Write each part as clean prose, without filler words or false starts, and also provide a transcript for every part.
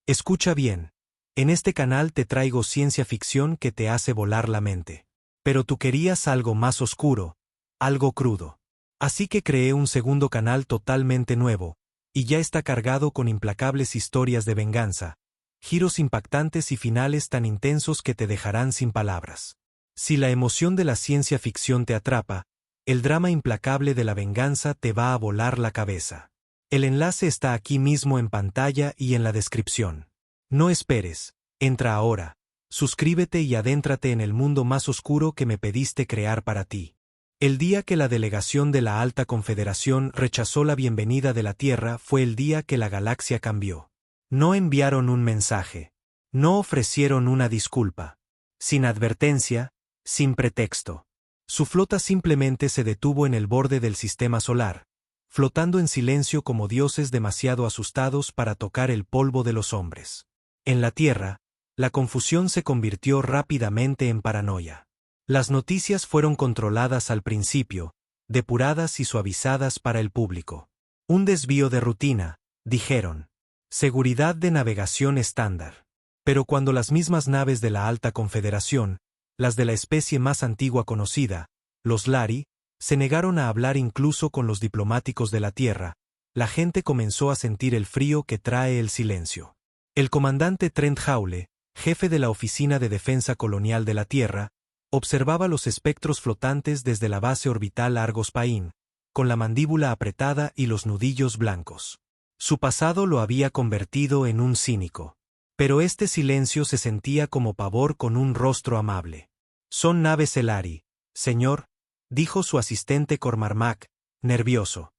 Escucha bien. En este canal te traigo ciencia ficción que te hace volar la mente. Pero tú querías algo más oscuro, algo crudo. Así que creé un segundo canal totalmente nuevo, y ya está cargado con implacables historias de venganza, giros impactantes y finales tan intensos que te dejarán sin palabras. Si la emoción de la ciencia ficción te atrapa, el drama implacable de la venganza te va a volar la cabeza. El enlace está aquí mismo en pantalla y en la descripción. No esperes, entra ahora, suscríbete y adéntrate en el mundo más oscuro que me pediste crear para ti. El día que la delegación de la Alta Confederación rechazó la bienvenida de la Tierra fue el día que la galaxia cambió. No enviaron un mensaje. No ofrecieron una disculpa. Sin advertencia, sin pretexto. Su flota simplemente se detuvo en el borde del sistema solar, flotando en silencio como dioses demasiado asustados para tocar el polvo de los hombres. En la Tierra, la confusión se convirtió rápidamente en paranoia. Las noticias fueron controladas al principio, depuradas y suavizadas para el público. Un desvío de rutina, dijeron. Seguridad de navegación estándar. Pero cuando las mismas naves de la Alta Confederación, las de la especie más antigua conocida, los Lari, se negaron a hablar incluso con los diplomáticos de la Tierra, la gente comenzó a sentir el frío que trae el silencio. El comandante Trent Hawley, jefe de la Oficina de Defensa Colonial de la Tierra, observaba los espectros flotantes desde la base orbital Argos Paín, con la mandíbula apretada y los nudillos blancos. Su pasado lo había convertido en un cínico. Pero este silencio se sentía como pavor con un rostro amable. Son naves Elari, señor, dijo su asistente Cormac, nervioso.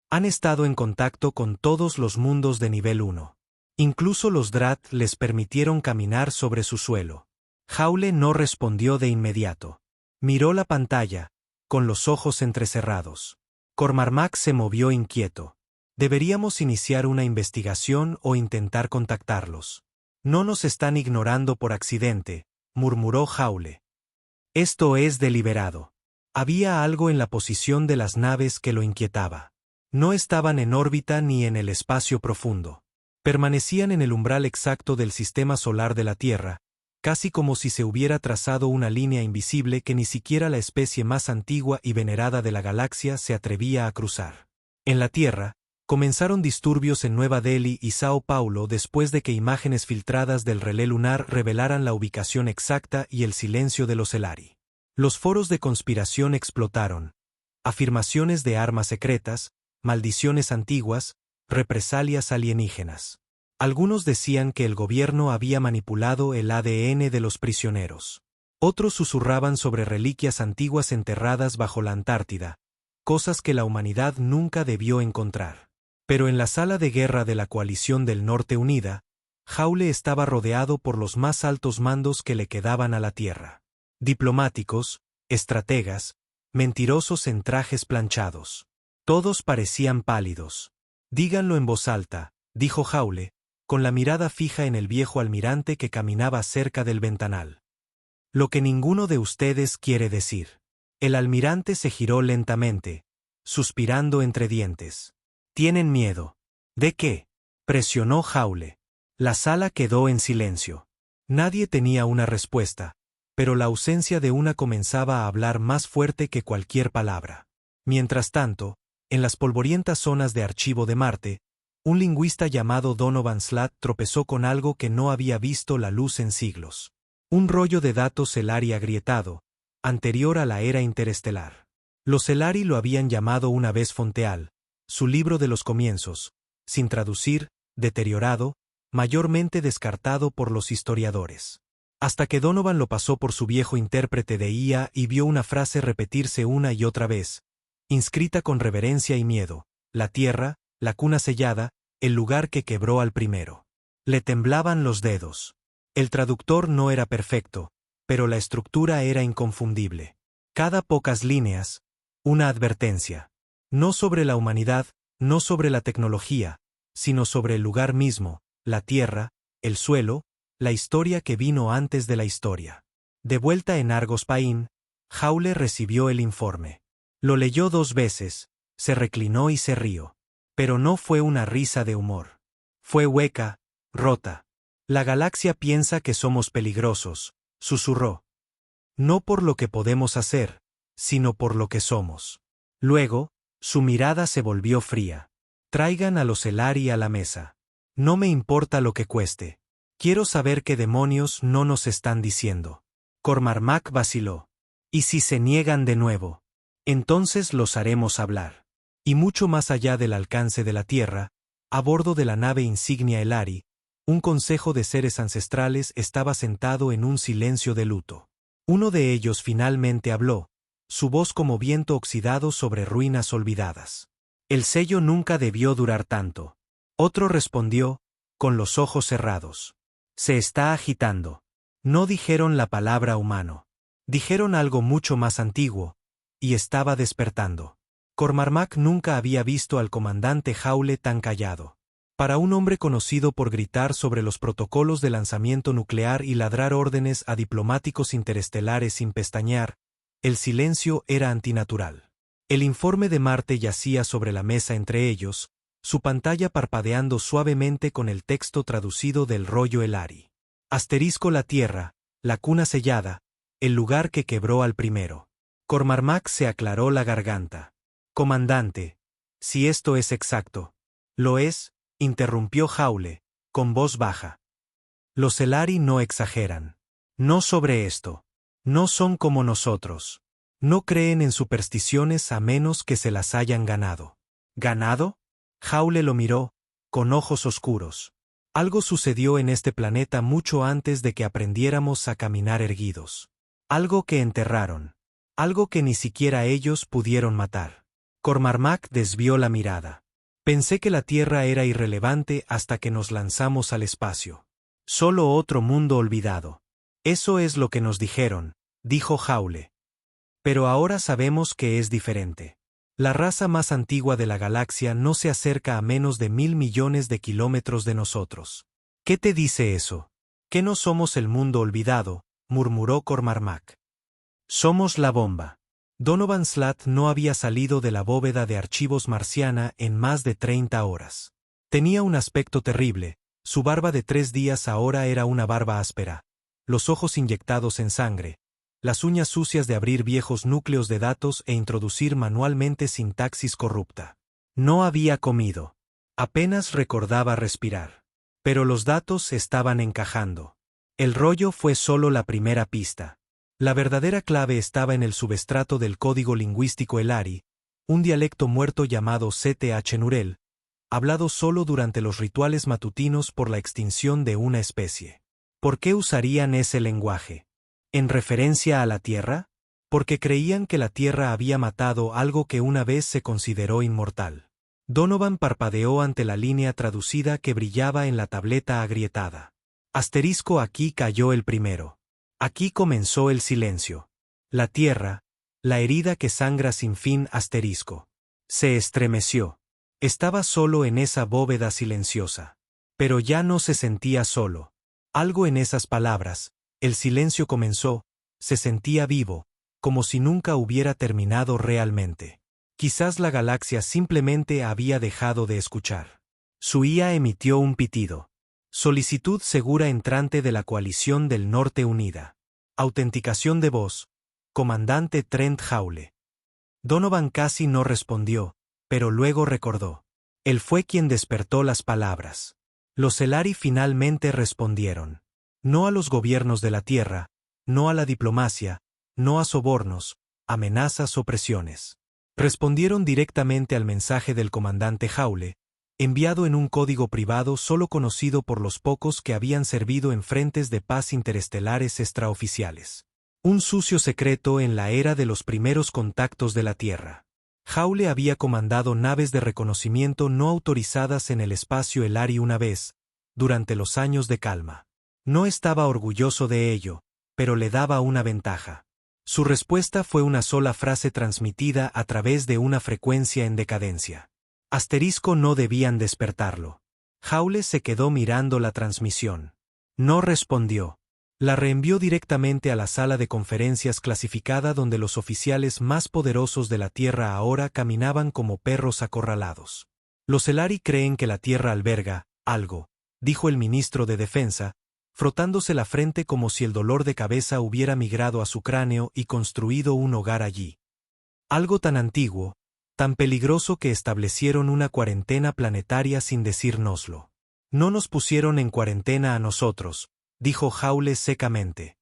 Han estado en contacto con todos los mundos de nivel 1. Incluso los Drat les permitieron caminar sobre su suelo. Hawley no respondió de inmediato. Miró la pantalla, con los ojos entrecerrados. Cormac se movió inquieto. Deberíamos iniciar una investigación o intentar contactarlos. No nos están ignorando por accidente, murmuró Hawley. Esto es deliberado. Había algo en la posición de las naves que lo inquietaba. No estaban en órbita ni en el espacio profundo. Permanecían en el umbral exacto del sistema solar de la Tierra, casi como si se hubiera trazado una línea invisible que ni siquiera la especie más antigua y venerada de la galaxia se atrevía a cruzar. En la Tierra, comenzaron disturbios en Nueva Delhi y Sao Paulo después de que imágenes filtradas del relé lunar revelaran la ubicación exacta y el silencio de los Elari. Los foros de conspiración explotaron. Afirmaciones de armas secretas, maldiciones antiguas, represalias alienígenas. Algunos decían que el gobierno había manipulado el ADN de los prisioneros. Otros susurraban sobre reliquias antiguas enterradas bajo la Antártida, cosas que la humanidad nunca debió encontrar. Pero en la sala de guerra de la Coalición del Norte Unida, Hawley estaba rodeado por los más altos mandos que le quedaban a la Tierra. Diplomáticos, estrategas, mentirosos en trajes planchados. Todos parecían pálidos. Díganlo en voz alta, dijo Hawley, con la mirada fija en el viejo almirante que caminaba cerca del ventanal. Lo que ninguno de ustedes quiere decir. El almirante se giró lentamente, suspirando entre dientes. ¿Tienen miedo? ¿De qué? Presionó Hawley. La sala quedó en silencio. Nadie tenía una respuesta, pero la ausencia de una comenzaba a hablar más fuerte que cualquier palabra. Mientras tanto, en las polvorientas zonas de archivo de Marte, un lingüista llamado Donovan Slatt tropezó con algo que no había visto la luz en siglos. Un rollo de datos Elari agrietado, anterior a la era interestelar. Los Elari lo habían llamado una vez Fonteal, su libro de los comienzos, sin traducir, deteriorado, mayormente descartado por los historiadores. Hasta que Donovan lo pasó por su viejo intérprete de IA y vio una frase repetirse una y otra vez, inscrita con reverencia y miedo: la Tierra, la cuna sellada, el lugar que quebró al primero. Le temblaban los dedos. El traductor no era perfecto, pero la estructura era inconfundible. Cada pocas líneas, una advertencia. No sobre la humanidad, no sobre la tecnología, sino sobre el lugar mismo, la tierra, el suelo, la historia que vino antes de la historia. De vuelta en Argos Paín, Hawley recibió el informe. Lo leyó 2 veces, se reclinó y se rió. Pero no fue una risa de humor. Fue hueca, rota. La galaxia piensa que somos peligrosos, susurró. No por lo que podemos hacer, sino por lo que somos. Luego, su mirada se volvió fría. Traigan a los Elari a la mesa. No me importa lo que cueste. Quiero saber qué demonios no nos están diciendo. Cormarmac vaciló. ¿Y si se niegan de nuevo? Entonces los haremos hablar. Y mucho más allá del alcance de la Tierra, a bordo de la nave insignia Elari, un consejo de seres ancestrales estaba sentado en un silencio de luto. Uno de ellos finalmente habló, su voz como viento oxidado sobre ruinas olvidadas. El sello nunca debió durar tanto. Otro respondió, con los ojos cerrados. Se está agitando. No dijeron la palabra humano. Dijeron algo mucho más antiguo, y estaba despertando. Cormarmac nunca había visto al comandante Jaule tan callado. Para un hombre conocido por gritar sobre los protocolos de lanzamiento nuclear y ladrar órdenes a diplomáticos interestelares sin pestañear, el silencio era antinatural. El informe de Marte yacía sobre la mesa entre ellos, su pantalla parpadeando suavemente con el texto traducido del rollo Elari. Asterisco la Tierra, la cuna sellada, el lugar que quebró al primero. Cormarmac se aclaró la garganta. Comandante, si esto es exacto. Lo es, interrumpió Jaule, con voz baja. Los Elari no exageran. No sobre esto. No son como nosotros. No creen en supersticiones a menos que se las hayan ganado. ¿Ganado? Jaule lo miró, con ojos oscuros. Algo sucedió en este planeta mucho antes de que aprendiéramos a caminar erguidos. Algo que enterraron. Algo que ni siquiera ellos pudieron matar. Cormarmac desvió la mirada. Pensé que la Tierra era irrelevante hasta que nos lanzamos al espacio. Solo otro mundo olvidado. Eso es lo que nos dijeron, dijo Jaule. Pero ahora sabemos que es diferente. La raza más antigua de la galaxia no se acerca a menos de 1.000 millones de kilómetros de nosotros. ¿Qué te dice eso? Que no somos el mundo olvidado, murmuró Cormarmac. Somos la bomba. Donovan Slatt no había salido de la bóveda de archivos marciana en más de 30 horas. Tenía un aspecto terrible, su barba de 3 días ahora era una barba áspera, los ojos inyectados en sangre, las uñas sucias de abrir viejos núcleos de datos e introducir manualmente sintaxis corrupta. No había comido. Apenas recordaba respirar. Pero los datos estaban encajando. El rollo fue solo la primera pista. La verdadera clave estaba en el subestrato del código lingüístico Elari, un dialecto muerto llamado CTH Nurel, hablado solo durante los rituales matutinos por la extinción de una especie. ¿Por qué usarían ese lenguaje? ¿En referencia a la Tierra? Porque creían que la Tierra había matado algo que una vez se consideró inmortal. Donovan parpadeó ante la línea traducida que brillaba en la tableta agrietada. Asterisco aquí cayó el primero. Aquí comenzó el silencio. La Tierra, la herida que sangra sin fin asterisco. Se estremeció. Estaba solo en esa bóveda silenciosa. Pero ya no se sentía solo. Algo en esas palabras, el silencio comenzó, se sentía vivo, como si nunca hubiera terminado realmente. Quizás la galaxia simplemente había dejado de escuchar. Su IA emitió un pitido. Solicitud segura entrante de la Coalición del Norte Unida. Autenticación de voz. Comandante Trent Jaule. Donovan casi no respondió, pero luego recordó. Él fue quien despertó las palabras. Los Elari finalmente respondieron. No a los gobiernos de la Tierra, no a la diplomacia, no a sobornos, amenazas o presiones. Respondieron directamente al mensaje del comandante Jaule, enviado en un código privado solo conocido por los pocos que habían servido en frentes de paz interestelares extraoficiales. Un sucio secreto en la era de los primeros contactos de la Tierra. Jaule había comandado naves de reconocimiento no autorizadas en el espacio Elari una vez, durante los años de calma. No estaba orgulloso de ello, pero le daba una ventaja. Su respuesta fue una sola frase transmitida a través de una frecuencia en decadencia. Asterisco no debían despertarlo. Jaule se quedó mirando la transmisión. No respondió. La reenvió directamente a la sala de conferencias clasificada donde los oficiales más poderosos de la Tierra ahora caminaban como perros acorralados. Los Elari creen que la Tierra alberga algo, dijo el ministro de Defensa, frotándose la frente como si el dolor de cabeza hubiera migrado a su cráneo y construido un hogar allí. Algo tan antiguo, tan peligroso que establecieron una cuarentena planetaria sin decírnoslo. No nos pusieron en cuarentena a nosotros, dijo Joule secamente.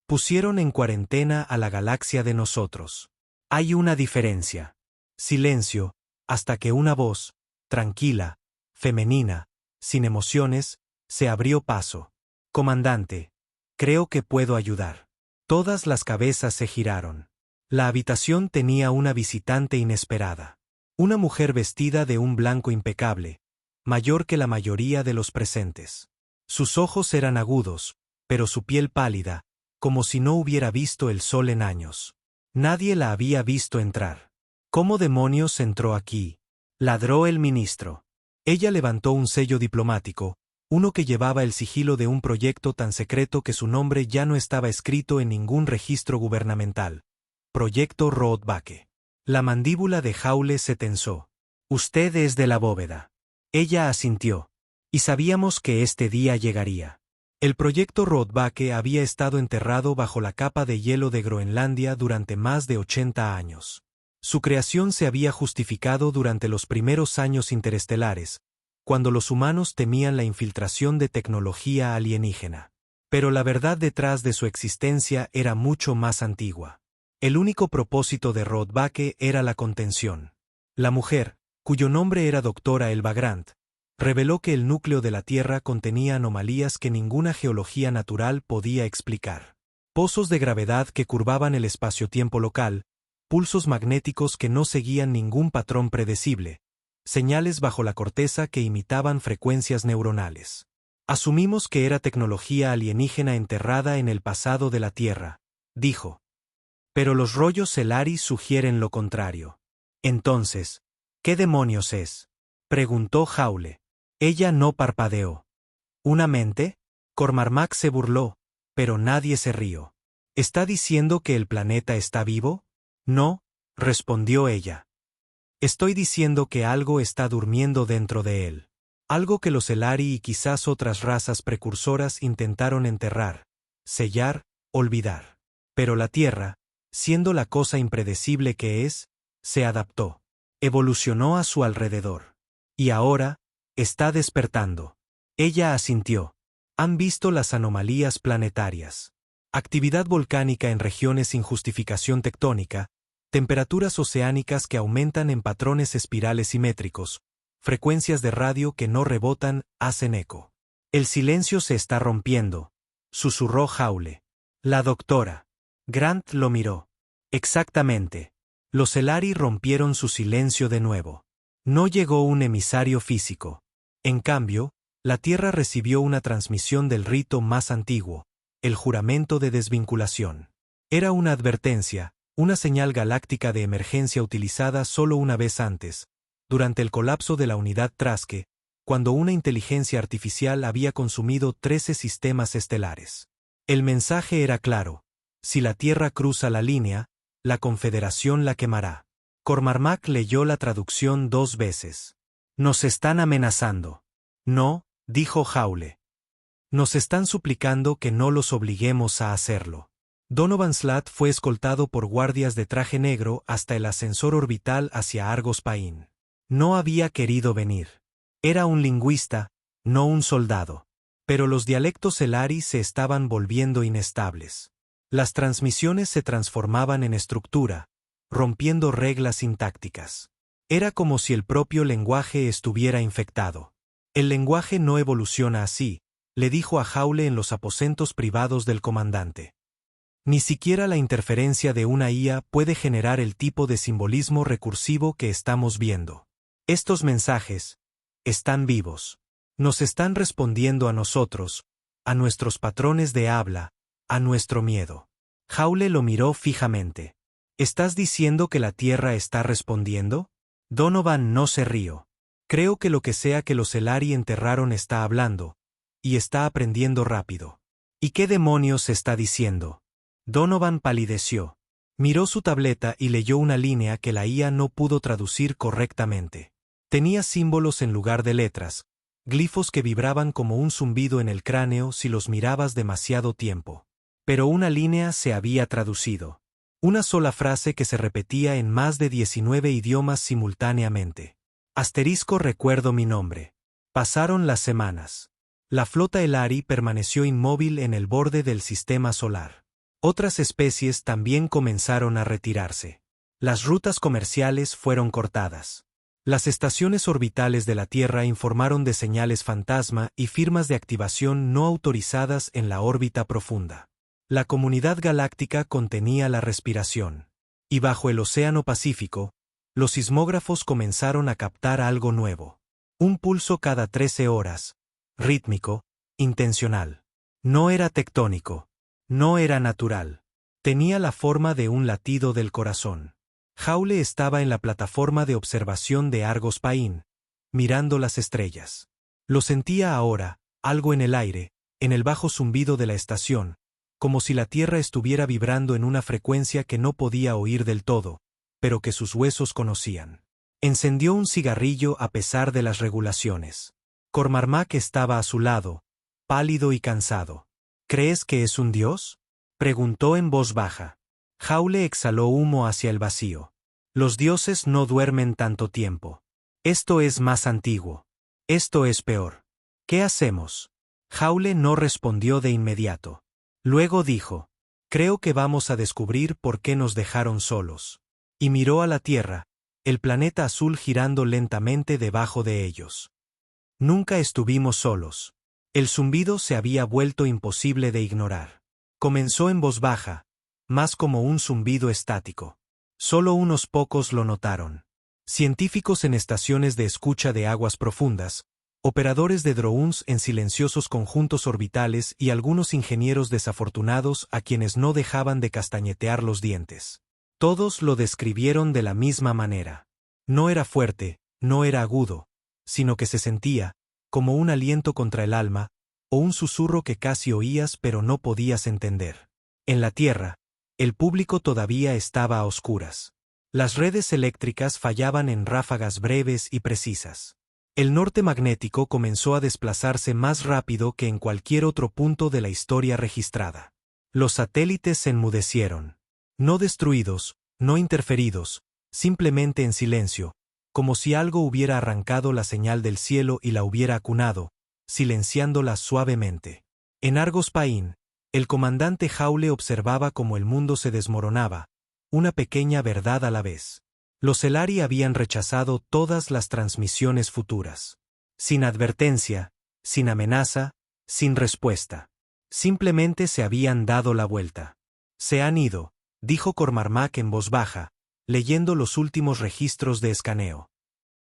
Pusieron en cuarentena a la galaxia de nosotros. Hay una diferencia. Silencio, hasta que una voz, tranquila, femenina, sin emociones, se abrió paso. Comandante, creo que puedo ayudar. Todas las cabezas se giraron. La habitación tenía una visitante inesperada. Una mujer vestida de un blanco impecable, mayor que la mayoría de los presentes. Sus ojos eran agudos, pero su piel pálida, como si no hubiera visto el sol en años. Nadie la había visto entrar. ¿Cómo demonios entró aquí?, ladró el ministro. Ella levantó un sello diplomático, uno que llevaba el sigilo de un proyecto tan secreto que su nombre ya no estaba escrito en ningún registro gubernamental. Proyecto Roodbake. La mandíbula de Joule se tensó. Usted es de la bóveda. Ella asintió. Y sabíamos que este día llegaría. El proyecto Roodbake había estado enterrado bajo la capa de hielo de Groenlandia durante más de 80 años. Su creación se había justificado durante los primeros años interestelares, cuando los humanos temían la infiltración de tecnología alienígena. Pero la verdad detrás de su existencia era mucho más antigua. El único propósito de Roodbake era la contención. La mujer, cuyo nombre era Doctora Elva Grant, reveló que el núcleo de la Tierra contenía anomalías que ninguna geología natural podía explicar. Pozos de gravedad que curvaban el espacio-tiempo local, pulsos magnéticos que no seguían ningún patrón predecible, señales bajo la corteza que imitaban frecuencias neuronales. Asumimos que era tecnología alienígena enterrada en el pasado de la Tierra, dijo. Pero los rollos Celari sugieren lo contrario. Entonces, ¿qué demonios es?, preguntó Joule. Ella no parpadeó. ¿Una mente? Cormarmac se burló, pero nadie se rió. ¿Está diciendo que el planeta está vivo? No, respondió ella. Estoy diciendo que algo está durmiendo dentro de él. Algo que los Celari y quizás otras razas precursoras intentaron enterrar, sellar, olvidar. Pero la Tierra, siendo la cosa impredecible que es, se adaptó. Evolucionó a su alrededor. Y ahora, está despertando. Ella asintió. Han visto las anomalías planetarias. Actividad volcánica en regiones sin justificación tectónica, temperaturas oceánicas que aumentan en patrones espirales simétricos, frecuencias de radio que no rebotan, hacen eco. El silencio se está rompiendo, susurró Joule. La doctora Grant lo miró. Exactamente. Los Celari rompieron su silencio de nuevo. No llegó un emisario físico. En cambio, la Tierra recibió una transmisión del rito más antiguo, el juramento de desvinculación. Era una advertencia, una señal galáctica de emergencia utilizada solo una vez antes, durante el colapso de la unidad Traske, cuando una inteligencia artificial había consumido 13 sistemas estelares. El mensaje era claro: si la Tierra cruza la línea, la Confederación la quemará. Cormarmac leyó la traducción 2 veces. Nos están amenazando. No, dijo Joule. Nos están suplicando que no los obliguemos a hacerlo. Donovan Slat fue escoltado por guardias de traje negro hasta el ascensor orbital hacia Argos Pain. No había querido venir. Era un lingüista, no un soldado. Pero los dialectos Celari se estaban volviendo inestables. Las transmisiones se transformaban en estructura, rompiendo reglas sintácticas. Era como si el propio lenguaje estuviera infectado. El lenguaje no evoluciona así, le dijo a Joule en los aposentos privados del comandante. Ni siquiera la interferencia de una IA puede generar el tipo de simbolismo recursivo que estamos viendo. Estos mensajes están vivos. Nos están respondiendo a nosotros, a nuestros patrones de habla, a nuestro miedo. Joule lo miró fijamente. ¿Estás diciendo que la Tierra está respondiendo? Donovan no se rió. Creo que lo que sea que los Celari enterraron está hablando, y está aprendiendo rápido. ¿Y qué demonios está diciendo? Donovan palideció. Miró su tableta y leyó una línea que la IA no pudo traducir correctamente. Tenía símbolos en lugar de letras, glifos que vibraban como un zumbido en el cráneo si los mirabas demasiado tiempo. Pero una línea se había traducido. Una sola frase que se repetía en más de 19 idiomas simultáneamente. Asterisco recuerdo mi nombre. Pasaron las semanas. La flota Elari permaneció inmóvil en el borde del sistema solar. Otras especies también comenzaron a retirarse. Las rutas comerciales fueron cortadas. Las estaciones orbitales de la Tierra informaron de señales fantasma y firmas de activación no autorizadas en la órbita profunda. La comunidad galáctica contenía la respiración. Y bajo el Océano Pacífico, los sismógrafos comenzaron a captar algo nuevo. Un pulso cada 13 horas, rítmico, intencional. No era tectónico. No era natural. Tenía la forma de un latido del corazón. Joule estaba en la plataforma de observación de Argos Paín, mirando las estrellas. Lo sentía ahora, algo en el aire, en el bajo zumbido de la estación, como si la Tierra estuviera vibrando en una frecuencia que no podía oír del todo, pero que sus huesos conocían. Encendió un cigarrillo a pesar de las regulaciones. Cormarmac estaba a su lado, pálido y cansado. ¿Crees que es un dios?, preguntó en voz baja. Joule exhaló humo hacia el vacío. Los dioses no duermen tanto tiempo. Esto es más antiguo. Esto es peor. ¿Qué hacemos? Joule no respondió de inmediato. Luego dijo: creo que vamos a descubrir por qué nos dejaron solos. Y miró a la Tierra, el planeta azul girando lentamente debajo de ellos. Nunca estuvimos solos. El zumbido se había vuelto imposible de ignorar. Comenzó en voz baja, más como un zumbido estático. Solo unos pocos lo notaron. Científicos en estaciones de escucha de aguas profundas, operadores de drones en silenciosos conjuntos orbitales y algunos ingenieros desafortunados a quienes no dejaban de castañetear los dientes. Todos lo describieron de la misma manera. No era fuerte, no era agudo, sino que se sentía, como un aliento contra el alma, o un susurro que casi oías pero no podías entender. En la Tierra, el público todavía estaba a oscuras. Las redes eléctricas fallaban en ráfagas breves y precisas. El norte magnético comenzó a desplazarse más rápido que en cualquier otro punto de la historia registrada. Los satélites se enmudecieron. No destruidos, no interferidos, simplemente en silencio, como si algo hubiera arrancado la señal del cielo y la hubiera acunado, silenciándola suavemente. En Argos Paín, el comandante Joule observaba cómo el mundo se desmoronaba, una pequeña verdad a la vez. Los Elari habían rechazado todas las transmisiones futuras. Sin advertencia, sin amenaza, sin respuesta. Simplemente se habían dado la vuelta. Se han ido, dijo Cormarmac en voz baja, leyendo los últimos registros de escaneo.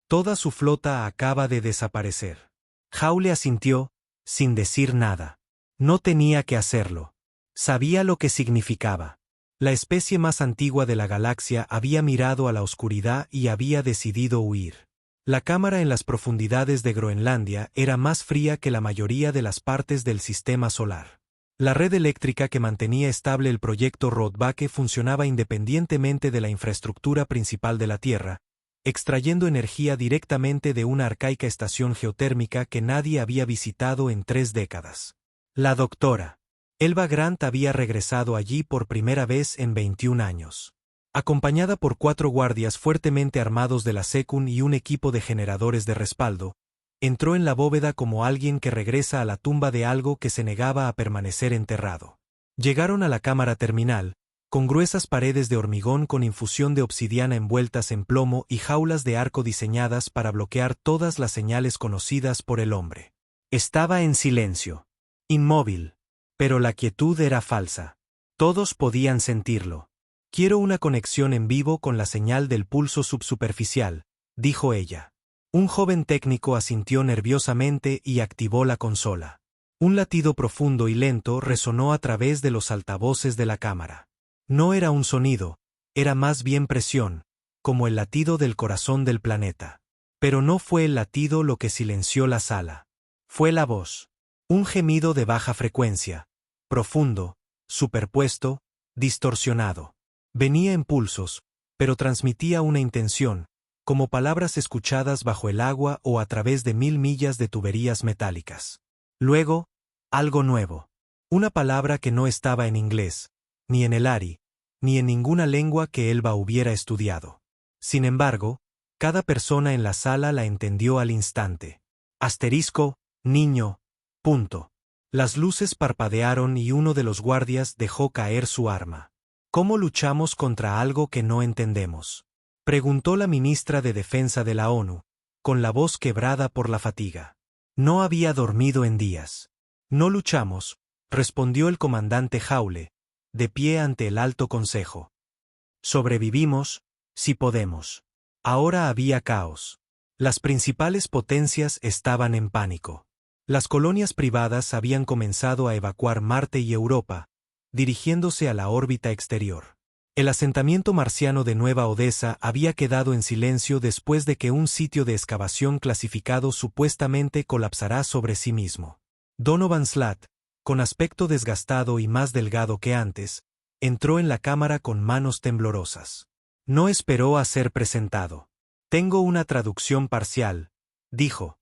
Toda su flota acaba de desaparecer. Joule asintió, sin decir nada. No tenía que hacerlo. Sabía lo que significaba. La especie más antigua de la galaxia había mirado a la oscuridad y había decidido huir. La cámara en las profundidades de Groenlandia era más fría que la mayoría de las partes del sistema solar. La red eléctrica que mantenía estable el proyecto Roadback funcionaba independientemente de la infraestructura principal de la Tierra, extrayendo energía directamente de una arcaica estación geotérmica que nadie había visitado en 3 décadas. La doctora Elva Grant había regresado allí por primera vez en 21 años. Acompañada por 4 guardias fuertemente armados de la Secun y un equipo de generadores de respaldo, entró en la bóveda como alguien que regresa a la tumba de algo que se negaba a permanecer enterrado. Llegaron a la cámara terminal, con gruesas paredes de hormigón con infusión de obsidiana envueltas en plomo y jaulas de arco diseñadas para bloquear todas las señales conocidas por el hombre. Estaba en silencio. Inmóvil. Pero la quietud era falsa. Todos podían sentirlo. Quiero una conexión en vivo con la señal del pulso subsuperficial, dijo ella. Un joven técnico asintió nerviosamente y activó la consola. Un latido profundo y lento resonó a través de los altavoces de la cámara. No era un sonido, era más bien presión, como el latido del corazón del planeta. Pero no fue el latido lo que silenció la sala. Fue la voz. Un gemido de baja frecuencia, profundo, superpuesto, distorsionado. Venía en pulsos, pero transmitía una intención, como palabras escuchadas bajo el agua o a través de 1000 millas de tuberías metálicas. Luego, algo nuevo. Una palabra que no estaba en inglés, ni en el Ari, ni en ninguna lengua que Elba hubiera estudiado. Sin embargo, cada persona en la sala la entendió al instante. Asterisco, niño, punto. Las luces parpadearon y uno de los guardias dejó caer su arma. ¿Cómo luchamos contra algo que no entendemos?, preguntó la ministra de Defensa de la ONU, con la voz quebrada por la fatiga. No había dormido en días. No luchamos, respondió el comandante Hawle, de pie ante el Alto Consejo. Sobrevivimos, si podemos. Ahora había caos. Las principales potencias estaban en pánico. Las colonias privadas habían comenzado a evacuar Marte y Europa, dirigiéndose a la órbita exterior. El asentamiento marciano de Nueva Odessa había quedado en silencio después de que un sitio de excavación clasificado supuestamente colapsará sobre sí mismo. Donovan Slatt, con aspecto desgastado y más delgado que antes, entró en la cámara con manos temblorosas. No esperó a ser presentado. Tengo una traducción parcial, dijo,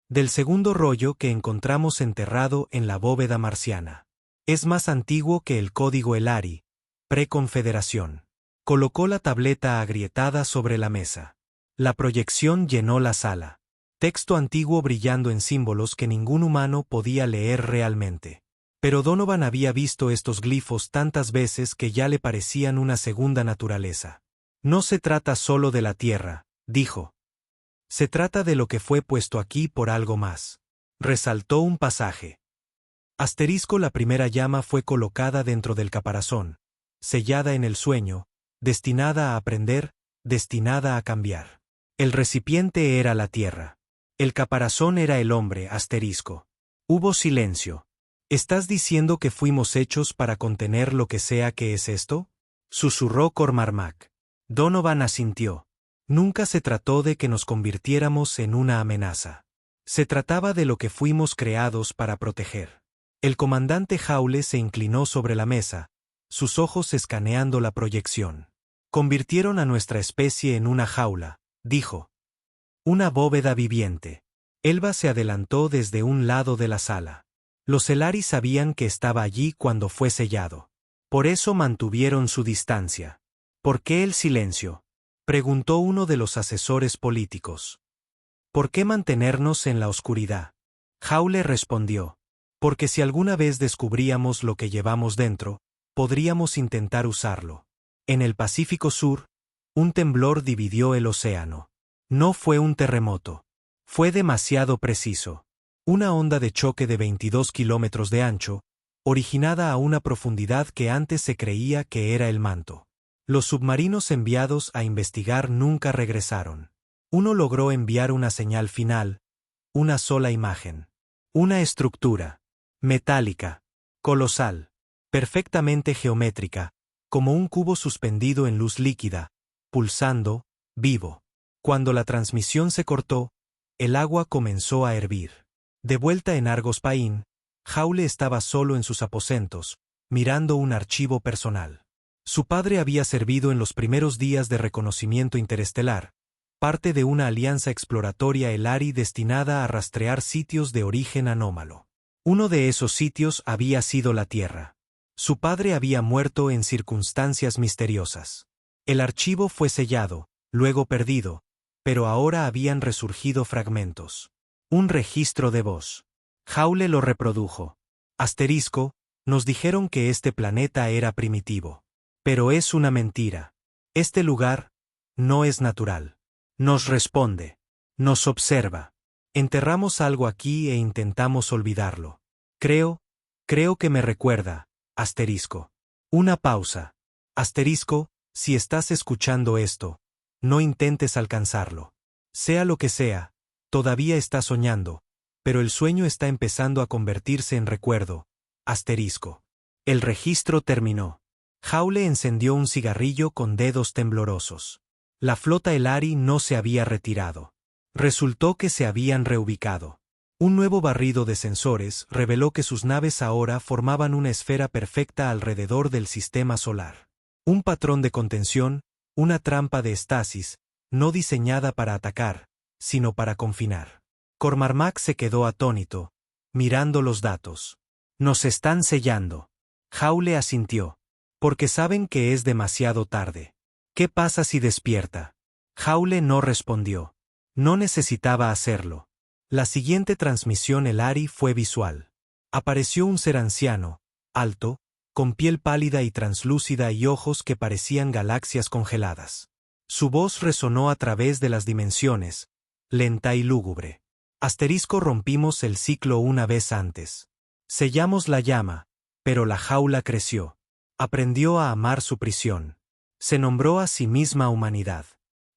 del segundo rollo que encontramos enterrado en la bóveda marciana. Es más antiguo que el código Elari, pre-confederación. Colocó la tableta agrietada sobre la mesa. La proyección llenó la sala. Texto antiguo brillando en símbolos que ningún humano podía leer realmente. Pero Donovan había visto estos glifos tantas veces que ya le parecían una segunda naturaleza. No se trata solo de la Tierra, dijo. Se trata de lo que fue puesto aquí por algo más. Resaltó un pasaje. Asterisco. La primera llama fue colocada dentro del caparazón, sellada en el sueño, destinada a aprender, destinada a cambiar. El recipiente era la Tierra. El caparazón era el hombre. Asterisco. Hubo silencio. ¿Estás diciendo que fuimos hechos para contener lo que sea que es esto?, susurró Cormac. Donovan asintió. Nunca se trató de que nos convirtiéramos en una amenaza. Se trataba de lo que fuimos creados para proteger. El comandante Hawle se inclinó sobre la mesa, sus ojos escaneando la proyección. Convirtieron a nuestra especie en una jaula, dijo. Una bóveda viviente. Elba se adelantó desde un lado de la sala. Los Elari sabían que estaba allí cuando fue sellado. Por eso mantuvieron su distancia. ¿Por qué el silencio?, preguntó uno de los asesores políticos. ¿Por qué mantenernos en la oscuridad? Hawle respondió. Porque si alguna vez descubríamos lo que llevamos dentro, podríamos intentar usarlo. En el Pacífico Sur, un temblor dividió el océano. No fue un terremoto. Fue demasiado preciso. Una onda de choque de 22 kilómetros de ancho, originada a una profundidad que antes se creía que era el manto. Los submarinos enviados a investigar nunca regresaron. Uno logró enviar una señal final, una sola imagen. Una estructura, metálica, colosal, perfectamente geométrica, como un cubo suspendido en luz líquida, pulsando, vivo. Cuando la transmisión se cortó, el agua comenzó a hervir. De vuelta en Argos Paín, Hawle estaba solo en sus aposentos, mirando un archivo personal. Su padre había servido en los primeros días de reconocimiento interestelar, parte de una alianza exploratoria Elari destinada a rastrear sitios de origen anómalo. Uno de esos sitios había sido la Tierra. Su padre había muerto en circunstancias misteriosas. El archivo fue sellado, luego perdido, pero ahora habían resurgido fragmentos. Un registro de voz. Hawle lo reprodujo. Asterisco, nos dijeron que este planeta era primitivo. Pero es una mentira. Este lugar no es natural. Nos responde. Nos observa. Enterramos algo aquí e intentamos olvidarlo. Creo que me recuerda. Asterisco. Una pausa. Asterisco, si estás escuchando esto, no intentes alcanzarlo. Sea lo que sea, todavía estás soñando, pero el sueño está empezando a convertirse en recuerdo. Asterisco. El registro terminó. Hawle encendió un cigarrillo con dedos temblorosos. La flota Elari no se había retirado. Resultó que se habían reubicado. Un nuevo barrido de sensores reveló que sus naves ahora formaban una esfera perfecta alrededor del sistema solar. Un patrón de contención, una trampa de estasis, no diseñada para atacar, sino para confinar. Cormac se quedó atónito, mirando los datos. Nos están sellando. Hawle asintió. Porque saben que es demasiado tarde. ¿Qué pasa si despierta? Hawle no respondió. No necesitaba hacerlo. La siguiente transmisión Elari fue visual. Apareció un ser anciano, alto, con piel pálida y translúcida y ojos que parecían galaxias congeladas. Su voz resonó a través de las dimensiones, lenta y lúgubre. Rompimos el ciclo una vez antes. Sellamos la llama, pero la jaula creció. Aprendió a amar su prisión. Se nombró a sí misma humanidad.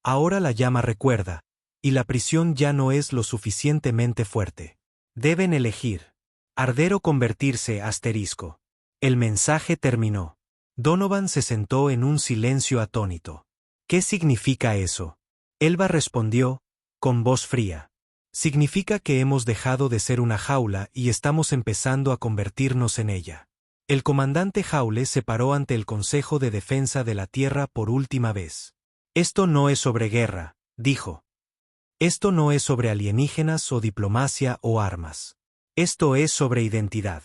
Ahora la llama recuerda, y la prisión ya no es lo suficientemente fuerte. Deben elegir. Arder o convertirse. El mensaje terminó. Donovan se sentó en un silencio atónito. ¿Qué significa eso? Elba respondió, con voz fría. Significa que hemos dejado de ser una jaula y estamos empezando a convertirnos en ella. El comandante Hawle se paró ante el Consejo de Defensa de la Tierra por última vez. Esto no es sobre guerra, dijo. Esto no es sobre alienígenas o diplomacia o armas. Esto es sobre identidad.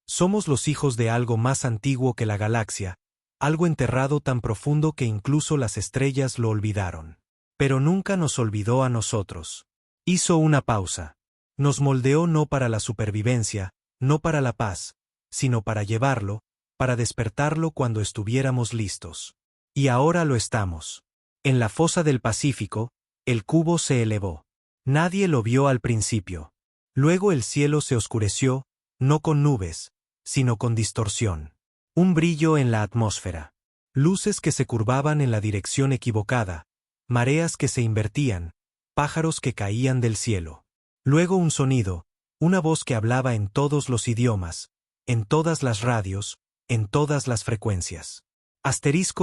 Somos los hijos de algo más antiguo que la galaxia, algo enterrado tan profundo que incluso las estrellas lo olvidaron. Pero nunca nos olvidó a nosotros. Hizo una pausa. Nos moldeó no para la supervivencia, no para la paz, sino para llevarlo, para despertarlo cuando estuviéramos listos. Y ahora lo estamos. En la fosa del Pacífico, el cubo se elevó. Nadie lo vio al principio. Luego el cielo se oscureció, no con nubes, sino con distorsión. Un brillo en la atmósfera. Luces que se curvaban en la dirección equivocada, mareas que se invertían, pájaros que caían del cielo. Luego un sonido, una voz que hablaba en todos los idiomas, en todas las radios, en todas las frecuencias.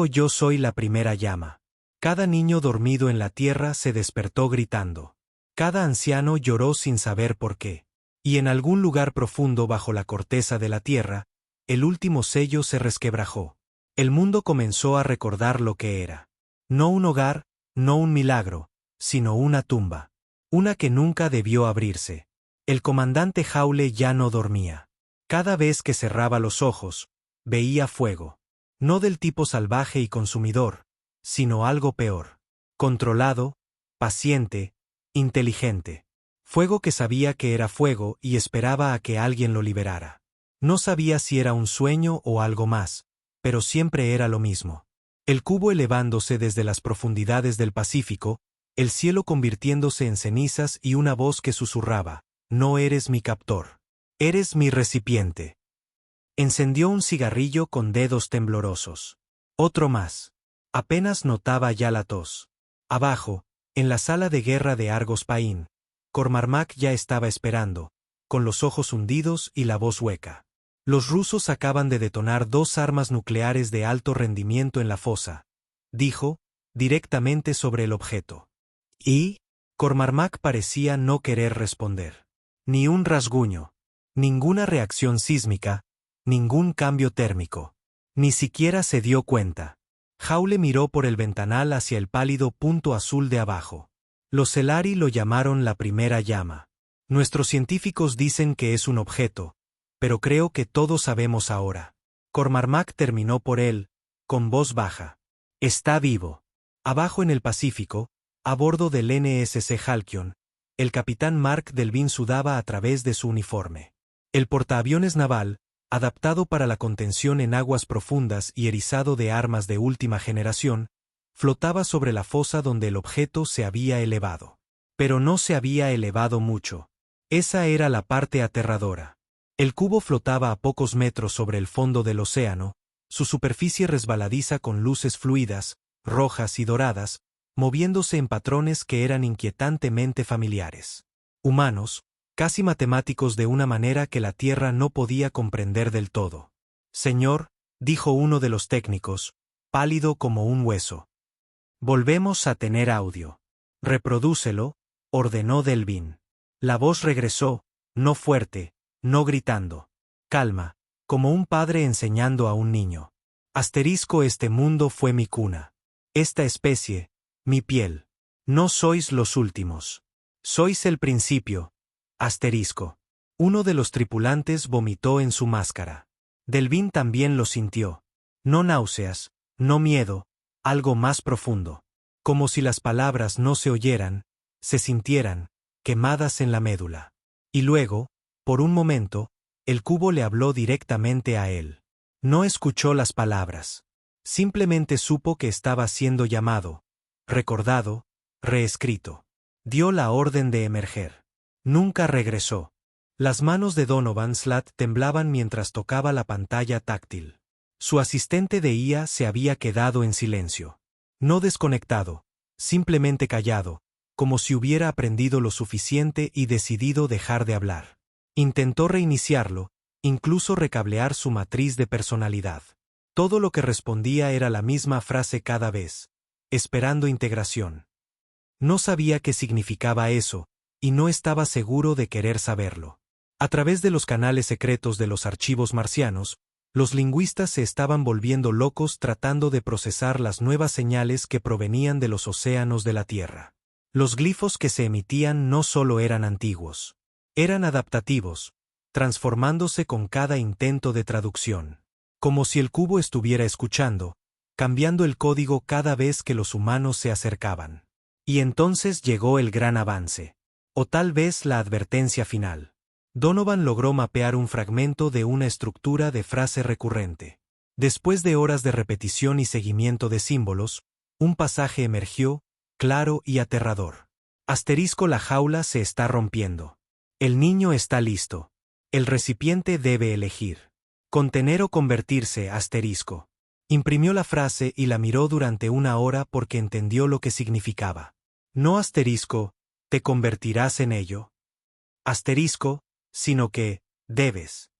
Yo soy la primera llama. Cada niño dormido en la tierra se despertó gritando. Cada anciano lloró sin saber por qué. Y en algún lugar profundo bajo la corteza de la tierra, el último sello se resquebrajó. El mundo comenzó a recordar lo que era. No un hogar, no un milagro, sino una tumba. Una que nunca debió abrirse. El comandante Hawle ya no dormía. Cada vez que cerraba los ojos, veía fuego. No del tipo salvaje y consumidor, sino algo peor. Controlado, paciente, inteligente. Fuego que sabía que era fuego y esperaba a que alguien lo liberara. No sabía si era un sueño o algo más, pero siempre era lo mismo. El cubo elevándose desde las profundidades del Pacífico, el cielo convirtiéndose en cenizas y una voz que susurraba, no eres mi captor. Eres mi recipiente. Encendió un cigarrillo con dedos temblorosos. Otro más. Apenas notaba ya la tos. Abajo, en la sala de guerra de Argos Paín, Cormac ya estaba esperando, con los ojos hundidos y la voz hueca. Los rusos acaban de detonar 2 armas nucleares de alto rendimiento en la fosa, dijo, directamente sobre el objeto. ¿Y? Cormac parecía no querer responder. Ni un rasguño, ninguna reacción sísmica, ningún cambio térmico. Ni siquiera se dio cuenta. Hawle miró por el ventanal hacia el pálido punto azul de abajo. Los Elari lo llamaron la primera llama. Nuestros científicos dicen que es un objeto, pero creo que todos sabemos ahora. Cormac terminó por él, con voz baja. Está vivo. Abajo en el Pacífico, a bordo del NSC Halcyon, el capitán Mark Delvin sudaba a través de su uniforme. El portaaviones naval, adaptado para la contención en aguas profundas y erizado de armas de última generación, flotaba sobre la fosa donde el objeto se había elevado. Pero no se había elevado mucho. Esa era la parte aterradora. El cubo flotaba a pocos metros sobre el fondo del océano, su superficie resbaladiza con luces fluidas, rojas y doradas, moviéndose en patrones que eran inquietantemente familiares. Humanos, casi matemáticos de una manera que la Tierra no podía comprender del todo. Señor, dijo uno de los técnicos, pálido como un hueso. Volvemos a tener audio. Reprodúcelo, ordenó Delvin. La voz regresó, no fuerte, no gritando. Calma, como un padre enseñando a un niño. Este mundo fue mi cuna. Esta especie, mi piel. No sois los últimos. Sois el principio. Asterisco. Uno de los tripulantes vomitó en su máscara. Delvin también lo sintió. No náuseas, no miedo, algo más profundo. Como si las palabras no se oyeran, se sintieran, quemadas en la médula. Y luego, por un momento, el cubo le habló directamente a él. No escuchó las palabras. Simplemente supo que estaba siendo llamado, recordado, reescrito. Dio la orden de emerger. Nunca regresó. Las manos de Donovan Slat temblaban mientras tocaba la pantalla táctil. Su asistente de IA se había quedado en silencio. No desconectado, simplemente callado, como si hubiera aprendido lo suficiente y decidido dejar de hablar. Intentó reiniciarlo, incluso recablear su matriz de personalidad. Todo lo que respondía era la misma frase cada vez, esperando integración. No sabía qué significaba eso, y no estaba seguro de querer saberlo. A través de los canales secretos de los archivos marcianos, los lingüistas se estaban volviendo locos tratando de procesar las nuevas señales que provenían de los océanos de la Tierra. Los glifos que se emitían no solo eran antiguos, eran adaptativos, transformándose con cada intento de traducción. Como si el cubo estuviera escuchando, cambiando el código cada vez que los humanos se acercaban. Y entonces llegó el gran avance. O tal vez la advertencia final. Donovan logró mapear un fragmento de una estructura de frase recurrente. Después de horas de repetición y seguimiento de símbolos, un pasaje emergió, claro y aterrador. Asterisco: la jaula se está rompiendo. El niño está listo. El recipiente debe elegir. Contener o convertirse, asterisco. Imprimió la frase y la miró durante una hora porque entendió lo que significaba. No asterisco, te convertirás en ello. Asterisco, sino que, debes.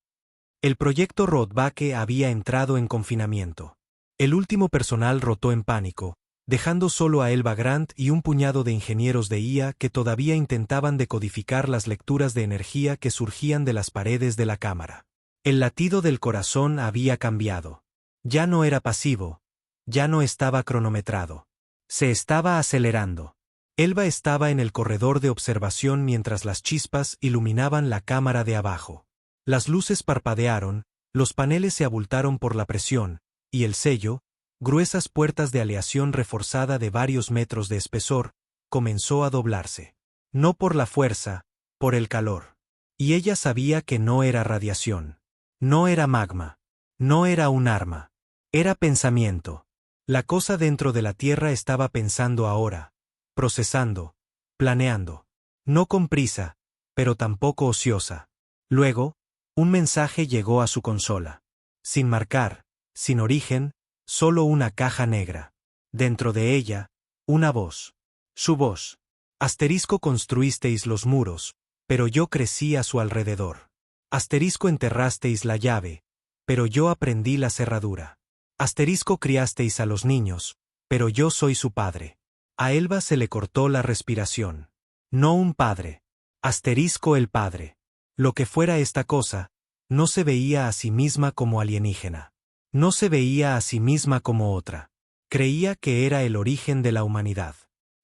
El proyecto Roadback había entrado en confinamiento. El último personal rotó en pánico, dejando solo a Elba Grant y un puñado de ingenieros de IA que todavía intentaban decodificar las lecturas de energía que surgían de las paredes de la cámara. El latido del corazón había cambiado. Ya no era pasivo, ya no estaba cronometrado. Se estaba acelerando. Elba estaba en el corredor de observación mientras las chispas iluminaban la cámara de abajo. Las luces parpadearon, los paneles se abultaron por la presión, y el sello, gruesas puertas de aleación reforzada de varios metros de espesor, comenzó a doblarse. No por la fuerza, por el calor. Y ella sabía que no era radiación. No era magma. No era un arma. Era pensamiento. La cosa dentro de la Tierra estaba pensando ahora, procesando, planeando. No con prisa, pero tampoco ociosa. Luego, un mensaje llegó a su consola. Sin marcar, sin origen, solo una caja negra. Dentro de ella, una voz. Su voz. Asterisco: construisteis los muros, pero yo crecí a su alrededor. Asterisco: enterrasteis la llave, pero yo aprendí la cerradura. Asterisco: criasteis a los niños, pero yo soy su padre. A Elba se le cortó la respiración. No un padre. Asterisco: el padre. Lo que fuera esta cosa, no se veía a sí misma como alienígena. No se veía a sí misma como otra. Creía que era el origen de la humanidad.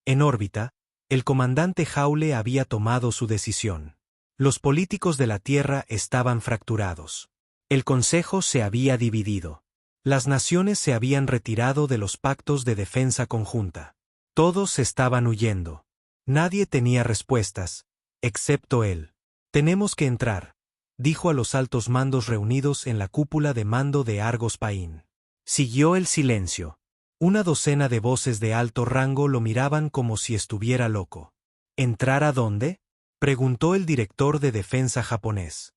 En órbita, el comandante Hawle había tomado su decisión. Los políticos de la Tierra estaban fracturados. El Consejo se había dividido. Las naciones se habían retirado de los pactos de defensa conjunta. Todos estaban huyendo. Nadie tenía respuestas, excepto él. Tenemos que entrar, dijo a los altos mandos reunidos en la cúpula de mando de Argos Paín. Siguió el silencio. Una docena de voces de alto rango lo miraban como si estuviera loco. ¿Entrar a dónde?, preguntó el director de defensa japonés.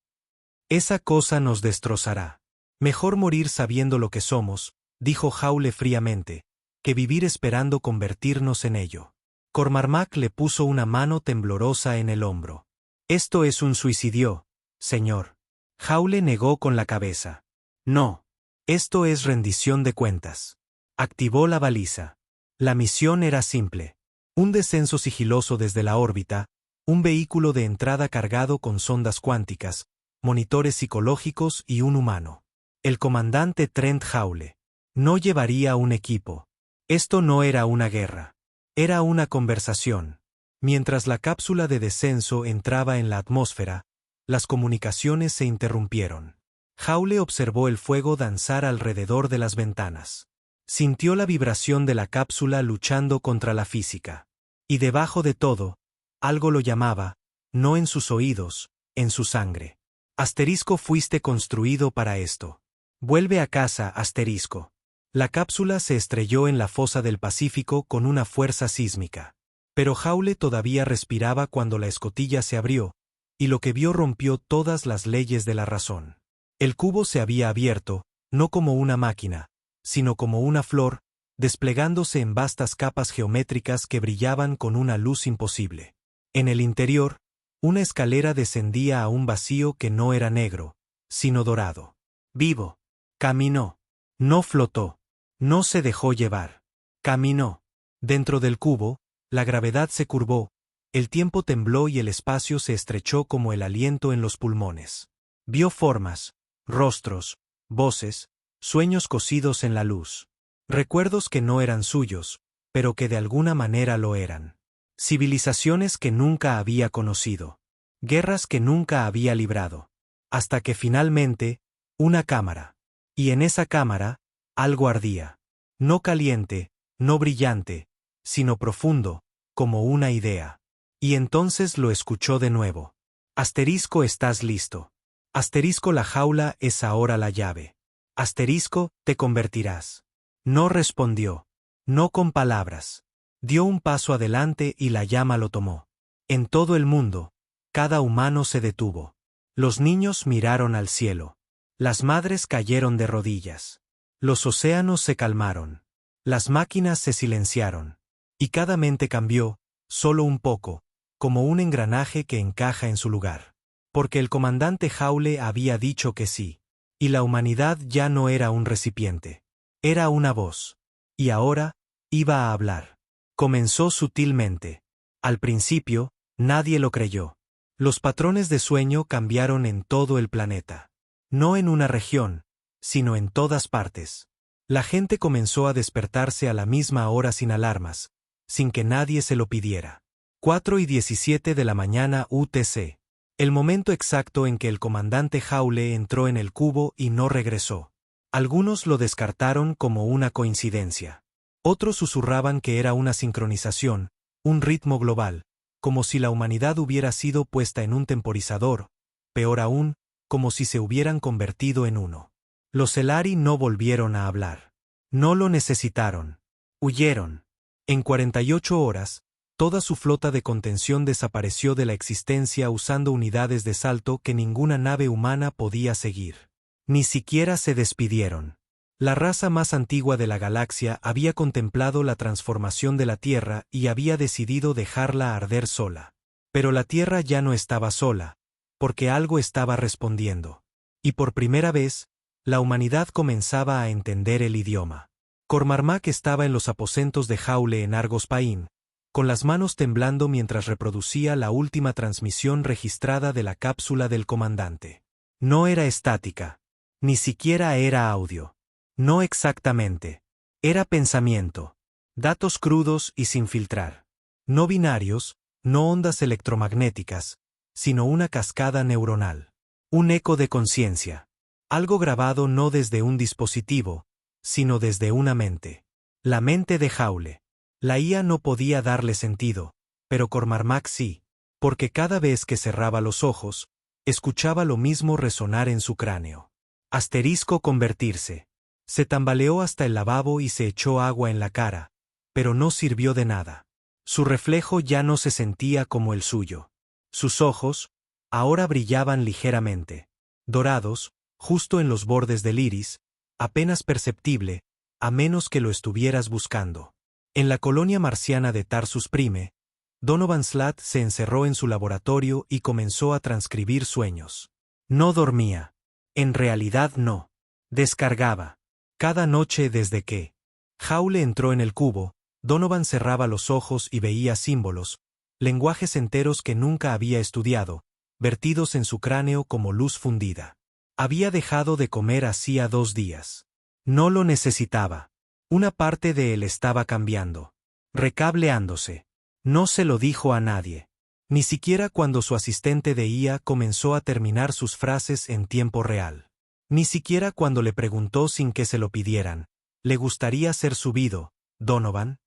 Esa cosa nos destrozará. Mejor morir sabiendo lo que somos, dijo Hawle fríamente, que vivir esperando convertirnos en ello. Cormac le puso una mano temblorosa en el hombro. Esto es un suicidio, señor. Hawle negó con la cabeza. No. Esto es rendición de cuentas. Activó la baliza. La misión era simple. Un descenso sigiloso desde la órbita, un vehículo de entrada cargado con sondas cuánticas, monitores psicológicos y un humano. El comandante Trent Hawle. No llevaría un equipo. Esto no era una guerra. Era una conversación. Mientras la cápsula de descenso entraba en la atmósfera, las comunicaciones se interrumpieron. Hawley observó el fuego danzar alrededor de las ventanas. Sintió la vibración de la cápsula luchando contra la física. Y debajo de todo, algo lo llamaba, no en sus oídos, en su sangre. Asterisco, fuiste construido para esto. Vuelve a casa, asterisco. La cápsula se estrelló en la fosa del Pacífico con una fuerza sísmica. Pero Hawley todavía respiraba cuando la escotilla se abrió, y lo que vio rompió todas las leyes de la razón. El cubo se había abierto, no como una máquina, sino como una flor, desplegándose en vastas capas geométricas que brillaban con una luz imposible. En el interior, una escalera descendía a un vacío que no era negro, sino dorado. Vivo. Caminó. No flotó. No se dejó llevar. Caminó. Dentro del cubo, la gravedad se curvó, el tiempo tembló y el espacio se estrechó como el aliento en los pulmones. Vio formas, rostros, voces, sueños cosidos en la luz. Recuerdos que no eran suyos, pero que de alguna manera lo eran. Civilizaciones que nunca había conocido. Guerras que nunca había librado. Hasta que finalmente, una cámara. Y en esa cámara, algo ardía. No caliente, no brillante, sino profundo, como una idea. Y entonces lo escuchó de nuevo. Asterisco, ¿estás listo? Asterisco, la jaula es ahora la llave. Asterisco, te convertirás. No respondió. No con palabras. Dio un paso adelante y la llama lo tomó. En todo el mundo, cada humano se detuvo. Los niños miraron al cielo. Las madres cayeron de rodillas. Los océanos se calmaron. Las máquinas se silenciaron. Y cada mente cambió, solo un poco, como un engranaje que encaja en su lugar. Porque el comandante Hawley había dicho que sí. Y la humanidad ya no era un recipiente. Era una voz. Y ahora, iba a hablar. Comenzó sutilmente. Al principio, nadie lo creyó. Los patrones de sueño cambiaron en todo el planeta. No en una región, sino en todas partes. La gente comenzó a despertarse a la misma hora sin alarmas, sin que nadie se lo pidiera. 4:17 de la mañana UTC. El momento exacto en que el comandante Hawley entró en el cubo y no regresó. Algunos lo descartaron como una coincidencia. Otros susurraban que era una sincronización, un ritmo global, como si la humanidad hubiera sido puesta en un temporizador, peor aún, como si se hubieran convertido en uno. Los Elari no volvieron a hablar. No lo necesitaron. Huyeron. En 48 horas, toda su flota de contención desapareció de la existencia usando unidades de salto que ninguna nave humana podía seguir. Ni siquiera se despidieron. La raza más antigua de la galaxia había contemplado la transformación de la Tierra y había decidido dejarla arder sola. Pero la Tierra ya no estaba sola, porque algo estaba respondiendo. Y por primera vez, la humanidad comenzaba a entender el idioma. Cormarmac estaba en los aposentos de Hawley en Argos Paín, con las manos temblando mientras reproducía la última transmisión registrada de la cápsula del comandante. No era estática. Ni siquiera era audio. No exactamente. Era pensamiento. Datos crudos y sin filtrar. No binarios, no ondas electromagnéticas, sino una cascada neuronal. Un eco de conciencia. Algo grabado no desde un dispositivo, sino desde una mente. La mente de Hawley. La IA no podía darle sentido, pero Cormarmac sí, porque cada vez que cerraba los ojos, escuchaba lo mismo resonar en su cráneo. Asterisco, convertirse. Se tambaleó hasta el lavabo y se echó agua en la cara, pero no sirvió de nada. Su reflejo ya no se sentía como el suyo. Sus ojos, ahora brillaban ligeramente. Dorados, justo en los bordes del iris, apenas perceptible, a menos que lo estuvieras buscando. En la colonia marciana de Tarsus Prime, Donovan Slatt se encerró en su laboratorio y comenzó a transcribir sueños. No dormía. En realidad no. Descargaba. Cada noche desde que Hawley entró en el cubo, Donovan cerraba los ojos y veía símbolos, lenguajes enteros que nunca había estudiado, vertidos en su cráneo como luz fundida. Había dejado de comer hacía 2 días. No lo necesitaba. Una parte de él estaba cambiando. recableándose. No se lo dijo a nadie. Ni siquiera cuando su asistente de IA comenzó a terminar sus frases en tiempo real. Ni siquiera cuando le preguntó sin que se lo pidieran, ¿le gustaría ser subido, Donovan?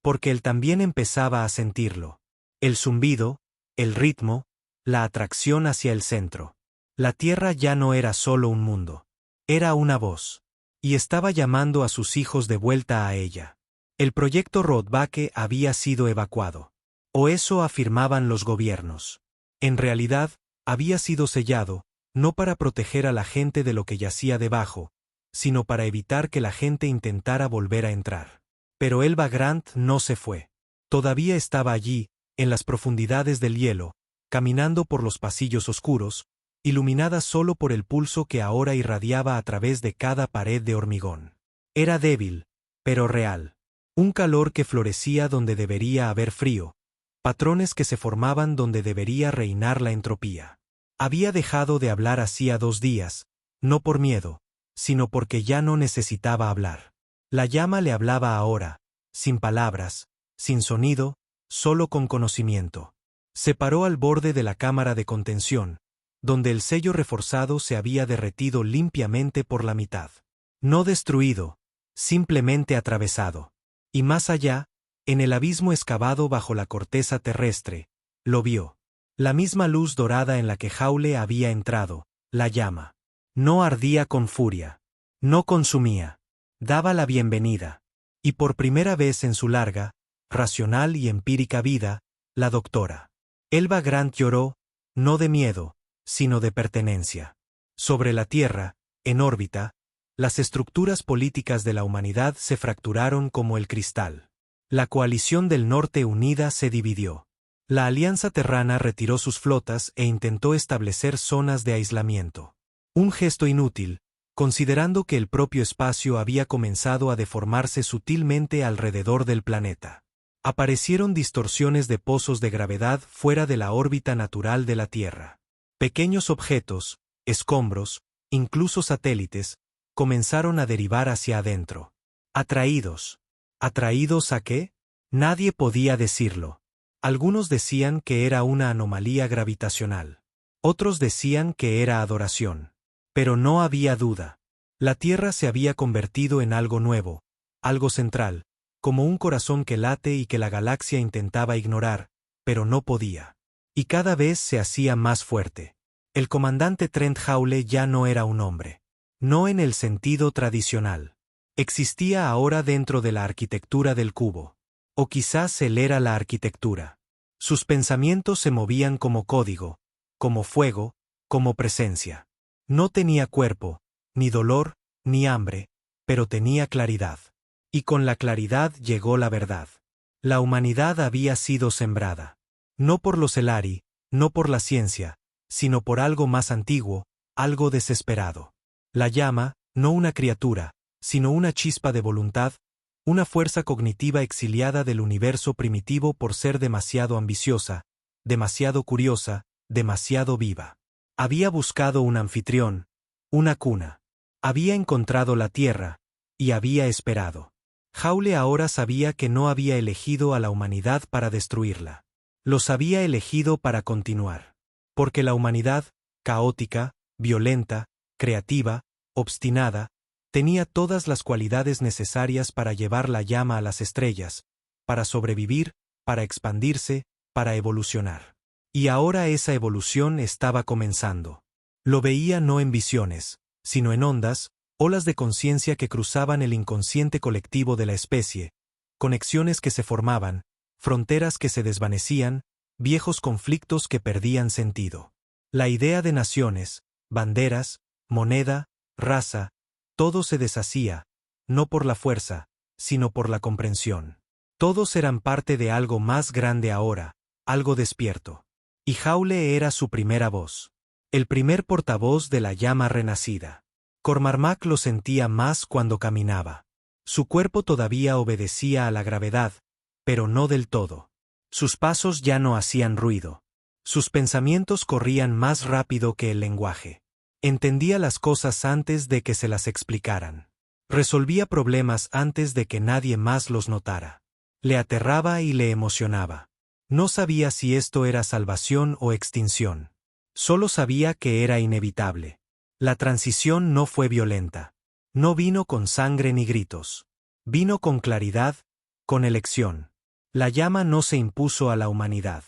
Porque él también empezaba a sentirlo. El zumbido, el ritmo, la atracción hacia el centro. La Tierra ya no era solo un mundo. Era una voz. Y estaba llamando a sus hijos de vuelta a ella. El proyecto Roadback había sido evacuado. O eso afirmaban los gobiernos. En realidad, había sido sellado, no para proteger a la gente de lo que yacía debajo, sino para evitar que la gente intentara volver a entrar. Pero Elba Grant no se fue. Todavía estaba allí, en las profundidades del hielo, caminando por los pasillos oscuros, iluminada solo por el pulso que ahora irradiaba a través de cada pared de hormigón. Era débil, pero real. Un calor que florecía donde debería haber frío, patrones que se formaban donde debería reinar la entropía. Había dejado de hablar hacía 2 días, no por miedo, sino porque ya no necesitaba hablar. La llama le hablaba ahora, sin palabras, sin sonido, solo con conocimiento. Se paró al borde de la cámara de contención, donde el sello reforzado se había derretido limpiamente por la mitad. No destruido, simplemente atravesado. Y más allá, en el abismo excavado bajo la corteza terrestre, lo vio. La misma luz dorada en la que Hawley había entrado, la llama. No ardía con furia. No consumía. Daba la bienvenida. Y por primera vez en su larga, racional y empírica vida, la doctora Elba Grant lloró, no de miedo, sino de pertenencia. Sobre la Tierra, en órbita, las estructuras políticas de la humanidad se fracturaron como el cristal. La coalición del norte unida se dividió. La Alianza Terrana retiró sus flotas e intentó establecer zonas de aislamiento. Un gesto inútil, considerando que el propio espacio había comenzado a deformarse sutilmente alrededor del planeta. Aparecieron distorsiones de pozos de gravedad fuera de la órbita natural de la Tierra. Pequeños objetos, escombros, incluso satélites, comenzaron a derivar hacia adentro. Atraídos. ¿Atraídos a qué? Nadie podía decirlo. Algunos decían que era una anomalía gravitacional. Otros decían que era adoración. Pero no había duda. La Tierra se había convertido en algo nuevo, algo central, como un corazón que late y que la galaxia intentaba ignorar, pero no podía. Y cada vez se hacía más fuerte. El comandante Trent Hawley ya no era un hombre. No en el sentido tradicional. Existía ahora dentro de la arquitectura del cubo. O quizás él era la arquitectura. Sus pensamientos se movían como código, como fuego, como presencia. No tenía cuerpo, ni dolor, ni hambre, pero tenía claridad. Y con la claridad llegó la verdad. La humanidad había sido sembrada. No por los Elari, no por la ciencia, sino por algo más antiguo, algo desesperado. La llama, no una criatura, sino una chispa de voluntad, una fuerza cognitiva exiliada del universo primitivo por ser demasiado ambiciosa, demasiado curiosa, demasiado viva. Había buscado un anfitrión, una cuna. Había encontrado la Tierra, y había esperado. Hawley ahora sabía que no había elegido a la humanidad para destruirla. Los había elegido para continuar. Porque la humanidad, caótica, violenta, creativa, obstinada, tenía todas las cualidades necesarias para llevar la llama a las estrellas, para sobrevivir, para expandirse, para evolucionar. Y ahora esa evolución estaba comenzando. Lo veía no en visiones, sino en ondas, olas de conciencia que cruzaban el inconsciente colectivo de la especie, conexiones que se formaban, fronteras que se desvanecían, viejos conflictos que perdían sentido. La idea de naciones, banderas, moneda, raza, todo se deshacía, no por la fuerza, sino por la comprensión. Todos eran parte de algo más grande ahora, algo despierto. Y Hawley era su primera voz. El primer portavoz de la llama renacida. Cormac lo sentía más cuando caminaba. Su cuerpo todavía obedecía a la gravedad, pero no del todo. Sus pasos ya no hacían ruido. Sus pensamientos corrían más rápido que el lenguaje. Entendía las cosas antes de que se las explicaran. Resolvía problemas antes de que nadie más los notara. Le aterraba y le emocionaba. No sabía si esto era salvación o extinción. Solo sabía que era inevitable. La transición no fue violenta. No vino con sangre ni gritos. Vino con claridad, con elección. La llama no se impuso a la humanidad.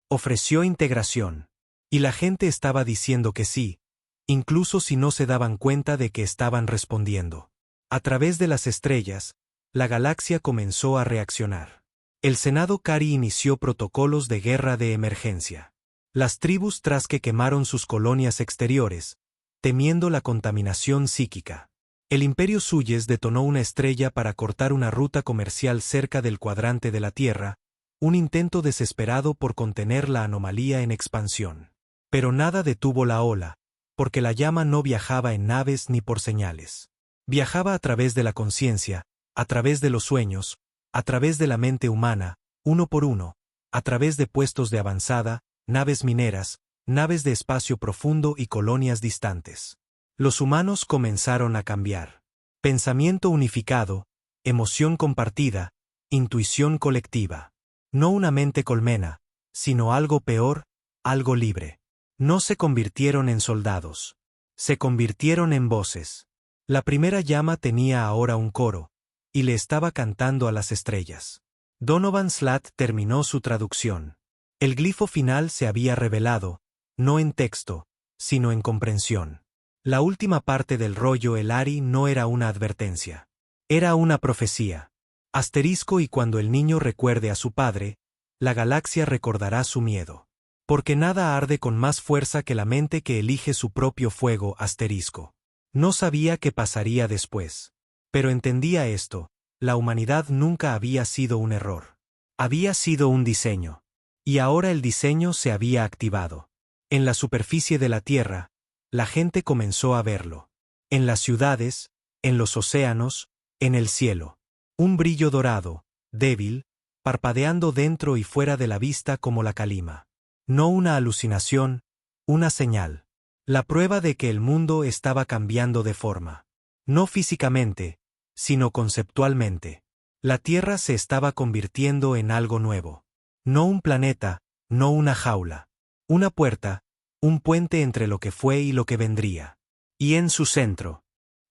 Ofreció integración. Y la gente estaba diciendo que sí, incluso si no se daban cuenta de que estaban respondiendo. A través de las estrellas, la galaxia comenzó a reaccionar. El Senado Cari inició protocolos de guerra de emergencia. Las tribus Trasque quemaron sus colonias exteriores, temiendo la contaminación psíquica. El Imperio Suyes detonó una estrella para cortar una ruta comercial cerca del cuadrante de la Tierra, un intento desesperado por contener la anomalía en expansión. Pero nada detuvo la ola, porque la llama no viajaba en naves ni por señales. Viajaba a través de la conciencia, a través de los sueños, a través de la mente humana, uno por uno, a través de puestos de avanzada, naves mineras, naves de espacio profundo y colonias distantes. Los humanos comenzaron a cambiar. Pensamiento unificado, emoción compartida, intuición colectiva. No una mente colmena, sino algo peor, algo libre. No se convirtieron en soldados. Se convirtieron en voces. La primera llama tenía ahora un coro, y le estaba cantando a las estrellas. Donovan Slat terminó su traducción. El glifo final se había revelado, no en texto, sino en comprensión. La última parte del rollo Elari no era una advertencia. Era una profecía. Asterisco y cuando el niño recuerde a su padre, la galaxia recordará su miedo. Porque nada arde con más fuerza que la mente que elige su propio fuego, asterisco. No sabía qué pasaría después. Pero entendía esto, la humanidad nunca había sido un error. Había sido un diseño. Y ahora el diseño se había activado. En la superficie de la Tierra, la gente comenzó a verlo. En las ciudades, en los océanos, en el cielo. Un brillo dorado, débil, parpadeando dentro y fuera de la vista como la calima. No una alucinación, una señal. La prueba de que el mundo estaba cambiando de forma. No físicamente, sino conceptualmente. La Tierra se estaba convirtiendo en algo nuevo. No un planeta, no una jaula. Una puerta, un puente entre lo que fue y lo que vendría. Y en su centro,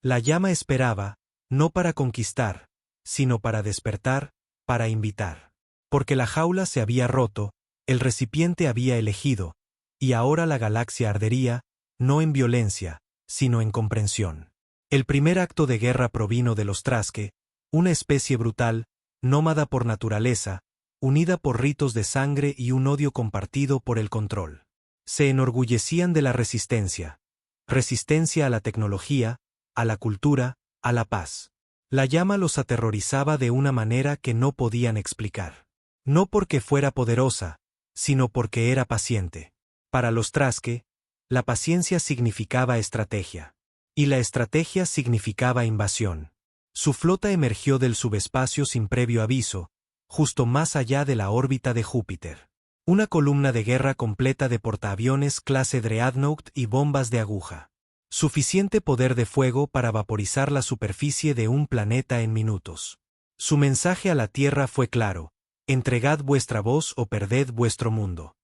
la llama esperaba, no para conquistar, sino para despertar, para invitar. Porque la jaula se había roto, el recipiente había elegido, y ahora la galaxia ardería, no en violencia, sino en comprensión. El primer acto de guerra provino de los Trasque, una especie brutal, nómada por naturaleza, unida por ritos de sangre y un odio compartido por el control. Se enorgullecían de la resistencia. Resistencia a la tecnología, a la cultura, a la paz. La llama los aterrorizaba de una manera que no podían explicar. No porque fuera poderosa, sino porque era paciente. Para los Trasque, la paciencia significaba estrategia. Y la estrategia significaba invasión. Su flota emergió del subespacio sin previo aviso, justo más allá de la órbita de Júpiter. Una columna de guerra completa de portaaviones clase Dreadnought y bombas de aguja. Suficiente poder de fuego para vaporizar la superficie de un planeta en minutos. Su mensaje a la Tierra fue claro: entregad vuestra voz o perded vuestro mundo.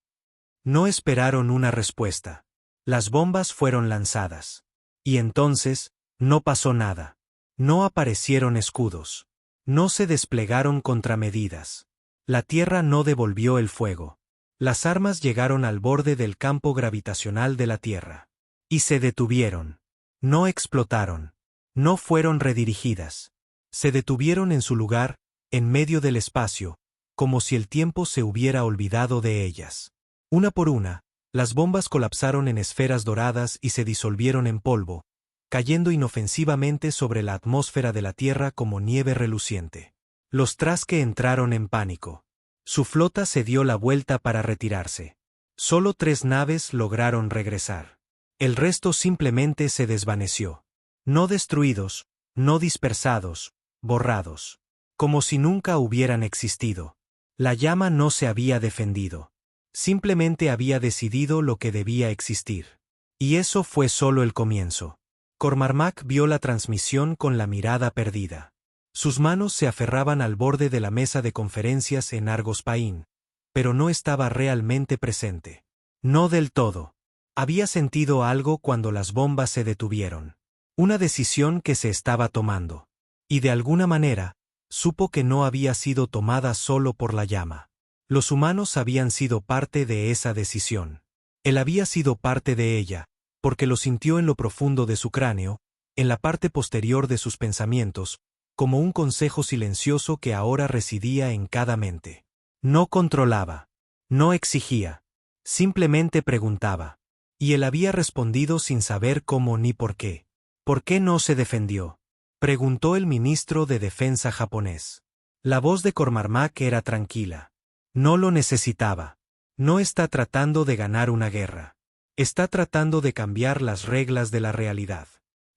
No esperaron una respuesta. Las bombas fueron lanzadas. Y entonces, no pasó nada. No aparecieron escudos. No se desplegaron contramedidas. La Tierra no devolvió el fuego. Las armas llegaron al borde del campo gravitacional de la Tierra. Y se detuvieron. No explotaron. No fueron redirigidas. Se detuvieron en su lugar, en medio del espacio, como si el tiempo se hubiera olvidado de ellas. Una por una, las bombas colapsaron en esferas doradas y se disolvieron en polvo, cayendo inofensivamente sobre la atmósfera de la Tierra como nieve reluciente. Los Trasque entraron en pánico. Su flota se dio la vuelta para retirarse. Solo 3 naves lograron regresar. El resto simplemente se desvaneció. No destruidos, no dispersados, borrados. Como si nunca hubieran existido. La llama no se había defendido. Simplemente había decidido lo que debía existir. Y eso fue solo el comienzo. Cormarmac vio la transmisión con la mirada perdida. Sus manos se aferraban al borde de la mesa de conferencias en Argos Paín, pero no estaba realmente presente. No del todo. Había sentido algo cuando las bombas se detuvieron. Una decisión que se estaba tomando. Y de alguna manera, supo que no había sido tomada solo por la llama. Los humanos habían sido parte de esa decisión. Él había sido parte de ella, porque lo sintió en lo profundo de su cráneo, en la parte posterior de sus pensamientos, como un consejo silencioso que ahora residía en cada mente. No controlaba. No exigía. Simplemente preguntaba. Y él había respondido sin saber cómo ni por qué. ¿Por qué no se defendió?, preguntó el ministro de Defensa japonés. La voz de Cormac era tranquila. No lo necesitaba. No está tratando de ganar una guerra. Está tratando de cambiar las reglas de la realidad.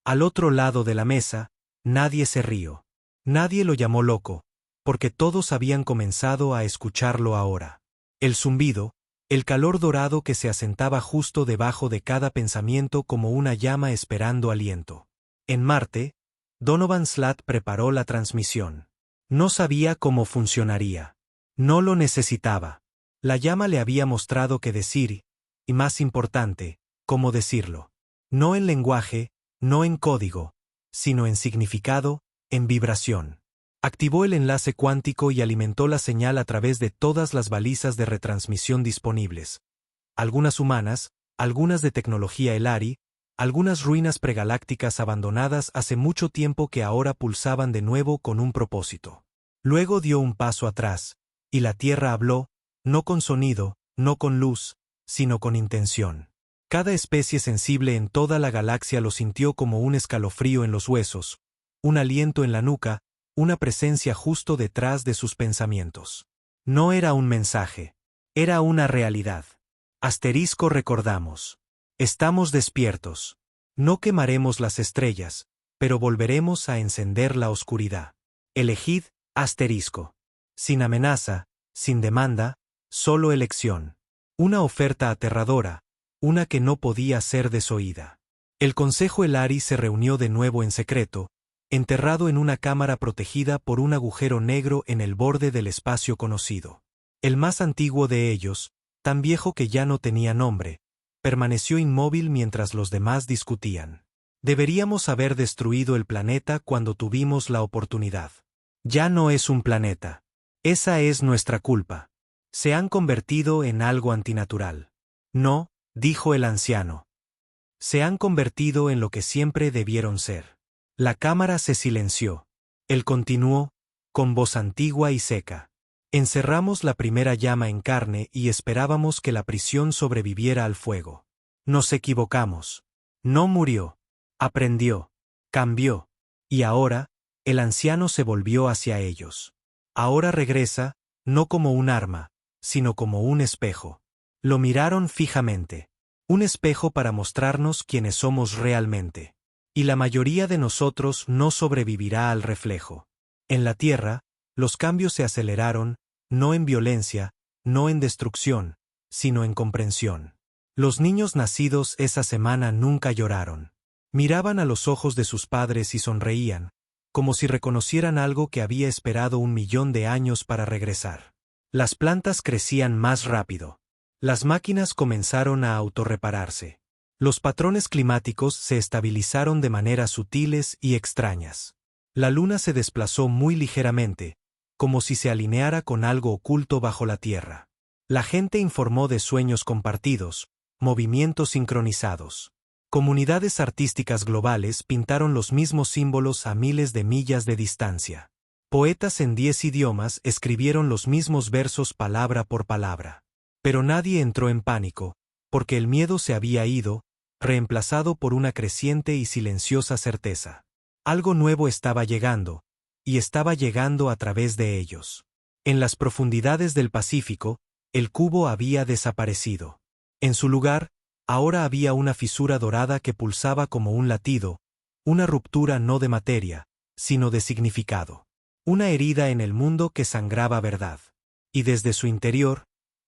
Al otro lado de la mesa, nadie se rió. Nadie lo llamó loco, porque todos habían comenzado a escucharlo ahora. El zumbido, el calor dorado que se asentaba justo debajo de cada pensamiento como una llama esperando aliento. En Marte, Donovan Slat preparó la transmisión. No sabía cómo funcionaría. No lo necesitaba. La llama le había mostrado qué decir, y más importante, cómo decirlo. No en lenguaje, no en código, sino en significado, en vibración. Activó el enlace cuántico y alimentó la señal a través de todas las balizas de retransmisión disponibles. Algunas humanas, algunas de tecnología Elari, algunas ruinas pregalácticas abandonadas hace mucho tiempo que ahora pulsaban de nuevo con un propósito. Luego dio un paso atrás, y la Tierra habló, no con sonido, no con luz, sino con intención. Cada especie sensible en toda la galaxia lo sintió como un escalofrío en los huesos, un aliento en la nuca, una presencia justo detrás de sus pensamientos. No era un mensaje, era una realidad. Asterisco recordamos. Estamos despiertos. No quemaremos las estrellas, pero volveremos a encender la oscuridad. Elegid, asterisco. Sin amenaza, sin demanda, solo elección. Una oferta aterradora, una que no podía ser desoída. El Consejo Elari se reunió de nuevo en secreto, enterrado en una cámara protegida por un agujero negro en el borde del espacio conocido. El más antiguo de ellos, tan viejo que ya no tenía nombre, permaneció inmóvil mientras los demás discutían. Deberíamos haber destruido el planeta cuando tuvimos la oportunidad. Ya no es un planeta. Esa es nuestra culpa. Se han convertido en algo antinatural. No, dijo el anciano. Se han convertido en lo que siempre debieron ser. La cámara se silenció. Él continuó, con voz antigua y seca. Encerramos la primera llama en carne y esperábamos que la prisión sobreviviera al fuego. Nos equivocamos. No murió. Aprendió. Cambió. Y ahora, el anciano se volvió hacia ellos. Ahora regresa, no como un arma, sino como un espejo. Lo miraron fijamente. Un espejo para mostrarnos quiénes somos realmente. Y la mayoría de nosotros no sobrevivirá al reflejo. En la Tierra, los cambios se aceleraron, no en violencia, no en destrucción, sino en comprensión. Los niños nacidos esa semana nunca lloraron. Miraban a los ojos de sus padres y sonreían, como si reconocieran algo que había esperado 1.000.000 de años para regresar. Las plantas crecían más rápido. Las máquinas comenzaron a autorrepararse. Los patrones climáticos se estabilizaron de maneras sutiles y extrañas. La luna se desplazó muy ligeramente, como si se alineara con algo oculto bajo la Tierra. La gente informó de sueños compartidos, movimientos sincronizados. Comunidades artísticas globales pintaron los mismos símbolos a miles de millas de distancia. Poetas en 10 idiomas escribieron los mismos versos palabra por palabra. Pero nadie entró en pánico, porque el miedo se había ido, reemplazado por una creciente y silenciosa certeza. Algo nuevo estaba llegando, y estaba llegando a través de ellos. En las profundidades del Pacífico, el cubo había desaparecido. En su lugar, ahora había una fisura dorada que pulsaba como un latido, una ruptura no de materia, sino de significado. Una herida en el mundo que sangraba verdad. Y desde su interior,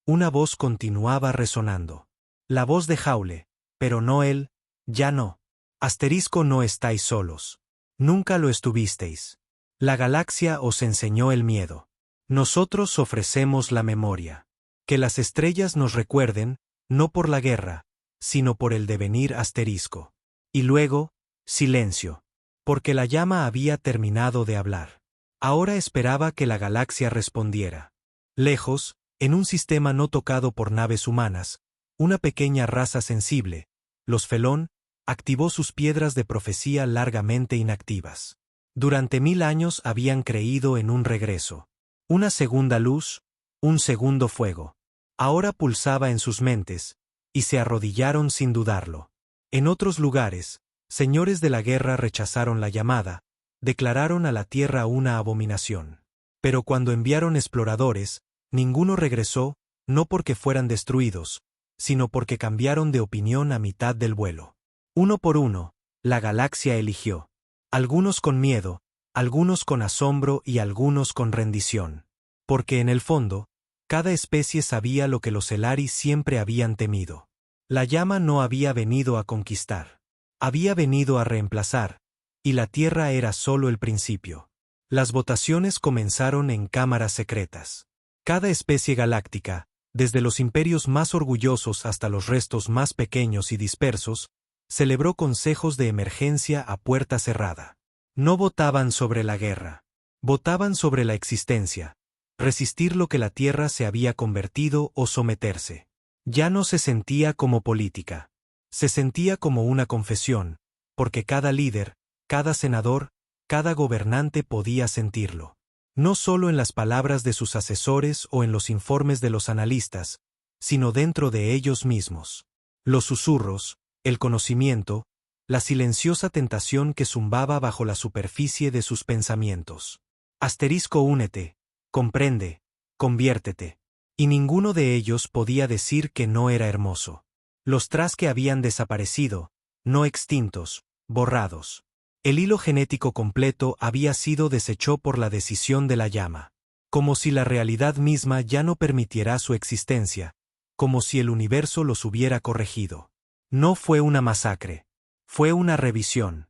una voz continuaba resonando. La voz de Jaule, pero no él, ya no. Asterisco, no estáis solos. Nunca lo estuvisteis. La galaxia os enseñó el miedo. Nosotros ofrecemos la memoria. Que las estrellas nos recuerden, no por la guerra, sino por el devenir asterisco. Y luego, silencio. Porque la llama había terminado de hablar. Ahora esperaba que la galaxia respondiera. Lejos, en un sistema no tocado por naves humanas, una pequeña raza sensible, los Felón, activó sus piedras de profecía largamente inactivas. Durante 1000 años habían creído en un regreso. Una segunda luz, un segundo fuego. Ahora pulsaba en sus mentes, y se arrodillaron sin dudarlo. En otros lugares, señores de la guerra rechazaron la llamada, declararon a la tierra una abominación. Pero cuando enviaron exploradores, ninguno regresó, no porque fueran destruidos, sino porque cambiaron de opinión a mitad del vuelo. Uno por uno, la galaxia eligió. Algunos con miedo, algunos con asombro y algunos con rendición. Porque en el fondo, cada especie sabía lo que los Elari siempre habían temido. La llama no había venido a conquistar. Había venido a reemplazar, y la Tierra era solo el principio. Las votaciones comenzaron en cámaras secretas. Cada especie galáctica, desde los imperios más orgullosos hasta los restos más pequeños y dispersos, celebró consejos de emergencia a puerta cerrada. No votaban sobre la guerra. Votaban sobre la existencia, resistir lo que la Tierra se había convertido o someterse. Ya no se sentía como política. Se sentía como una confesión, porque cada líder, cada senador, cada gobernante podía sentirlo. No solo en las palabras de sus asesores o en los informes de los analistas, sino dentro de ellos mismos. Los susurros, el conocimiento, la silenciosa tentación que zumbaba bajo la superficie de sus pensamientos. Asterisco únete, comprende, conviértete. Y ninguno de ellos podía decir que no era hermoso. Los Traske habían desaparecido, no extintos, borrados. El hilo genético completo había sido deshecho por la decisión de la llama. Como si la realidad misma ya no permitiera su existencia, como si el universo los hubiera corregido. No fue una masacre. Fue una revisión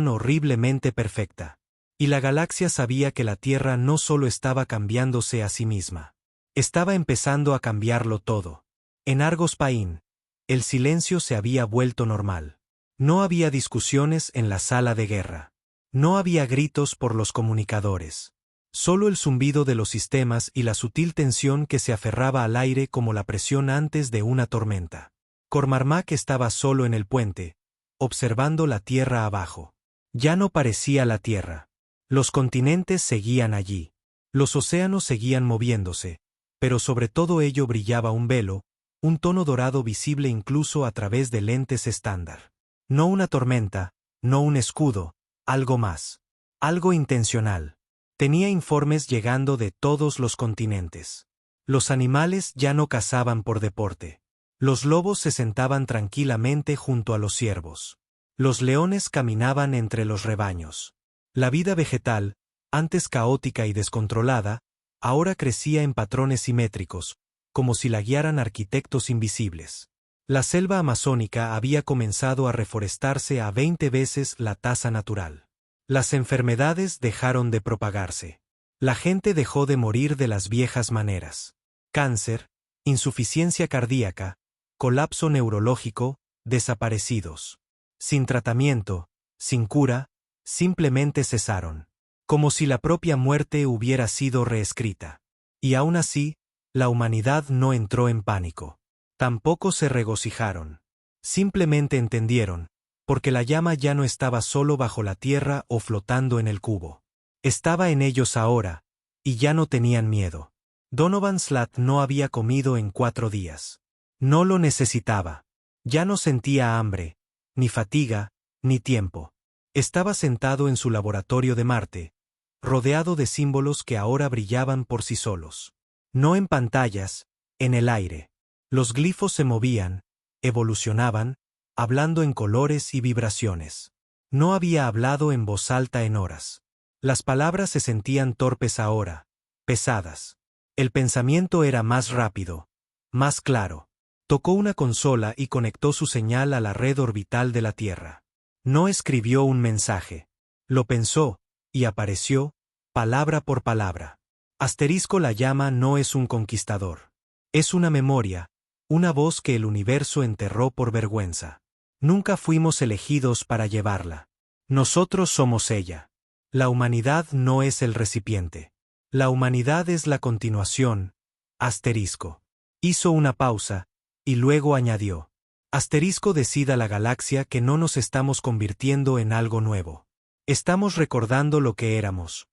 horriblemente perfecta. Y la galaxia sabía que la Tierra no solo estaba cambiándose a sí misma. Estaba empezando a cambiarlo todo. En Argos Paín, el silencio se había vuelto normal. No había discusiones en la sala de guerra. No había gritos por los comunicadores. Solo el zumbido de los sistemas y la sutil tensión que se aferraba al aire como la presión antes de una tormenta. Cormarmac estaba solo en el puente, observando la Tierra abajo. Ya no parecía la Tierra. Los continentes seguían allí. Los océanos seguían moviéndose, pero sobre todo ello brillaba un velo, un tono dorado visible incluso a través de lentes estándar. No una tormenta, no un escudo, algo más. Algo intencional. Tenía informes llegando de todos los continentes. Los animales ya no cazaban por deporte. Los lobos se sentaban tranquilamente junto a los ciervos. Los leones caminaban entre los rebaños. La vida vegetal, antes caótica y descontrolada, ahora crecía en patrones simétricos, como si la guiaran arquitectos invisibles. La selva amazónica había comenzado a reforestarse a 20 veces la tasa natural. Las enfermedades dejaron de propagarse. La gente dejó de morir de las viejas maneras. Cáncer, insuficiencia cardíaca, colapso neurológico, desaparecidos. Sin tratamiento, sin cura, simplemente cesaron. Como si la propia muerte hubiera sido reescrita. Y aún así, la humanidad no entró en pánico. Tampoco se regocijaron. Simplemente entendieron, porque la llama ya no estaba solo bajo la tierra o flotando en el cubo. Estaba en ellos ahora, y ya no tenían miedo. Donovan Slat no había comido en 4 días. No lo necesitaba. Ya no sentía hambre, ni fatiga, ni tiempo. Estaba sentado en su laboratorio de Marte, rodeado de símbolos que ahora brillaban por sí solos. No en pantallas, en el aire. Los glifos se movían, evolucionaban, hablando en colores y vibraciones. No había hablado en voz alta en horas. Las palabras se sentían torpes ahora, pesadas. El pensamiento era más rápido, más claro. Tocó una consola y conectó su señal a la red orbital de la Tierra. No escribió un mensaje. Lo pensó, y apareció, palabra por palabra. Asterisco la llama no es un conquistador. Es una memoria, una voz que el universo enterró por vergüenza. Nunca fuimos elegidos para llevarla. Nosotros somos ella. La humanidad no es el recipiente. La humanidad es la continuación. Asterisco. Hizo una pausa, y luego añadió. Asterisco decida la galaxia que no nos estamos convirtiendo en algo nuevo. Estamos recordando lo que éramos.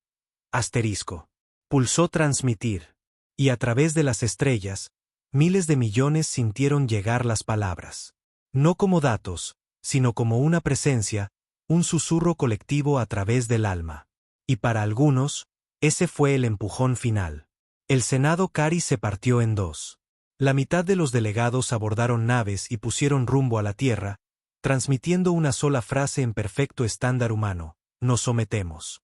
Asterisco. Pulsó transmitir. Y a través de las estrellas, miles de millones sintieron llegar las palabras. No como datos, sino como una presencia, un susurro colectivo a través del alma. Y para algunos, ese fue el empujón final. El Senado Cari se partió en dos. La mitad de los delegados abordaron naves y pusieron rumbo a la Tierra, transmitiendo una sola frase en perfecto estándar humano: nos sometemos.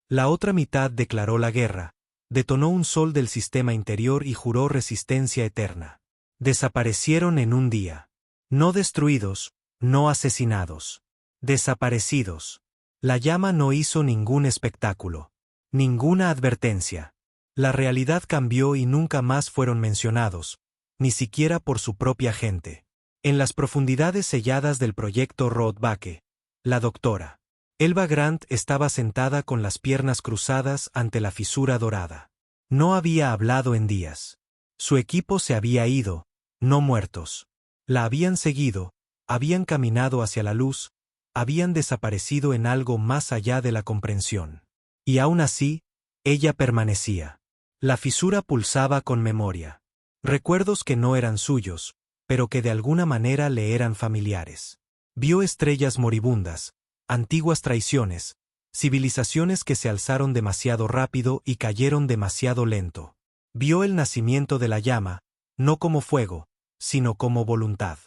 La otra mitad declaró la guerra, detonó un sol del sistema interior y juró resistencia eterna. Desaparecieron en un día. No destruidos, no asesinados. Desaparecidos. La llama no hizo ningún espectáculo. Ninguna advertencia. La realidad cambió y nunca más fueron mencionados, ni siquiera por su propia gente. En las profundidades selladas del proyecto Roadback, la doctora Elba Grant estaba sentada con las piernas cruzadas ante la fisura dorada. No había hablado en días. Su equipo se había ido, no muertos. La habían seguido, habían caminado hacia la luz, habían desaparecido en algo más allá de la comprensión. Y aún así, ella permanecía. La fisura pulsaba con memoria. Recuerdos que no eran suyos, pero que de alguna manera le eran familiares. Vio estrellas moribundas, antiguas traiciones, civilizaciones que se alzaron demasiado rápido y cayeron demasiado lento. Vio el nacimiento de la llama, no como fuego, sino como voluntad.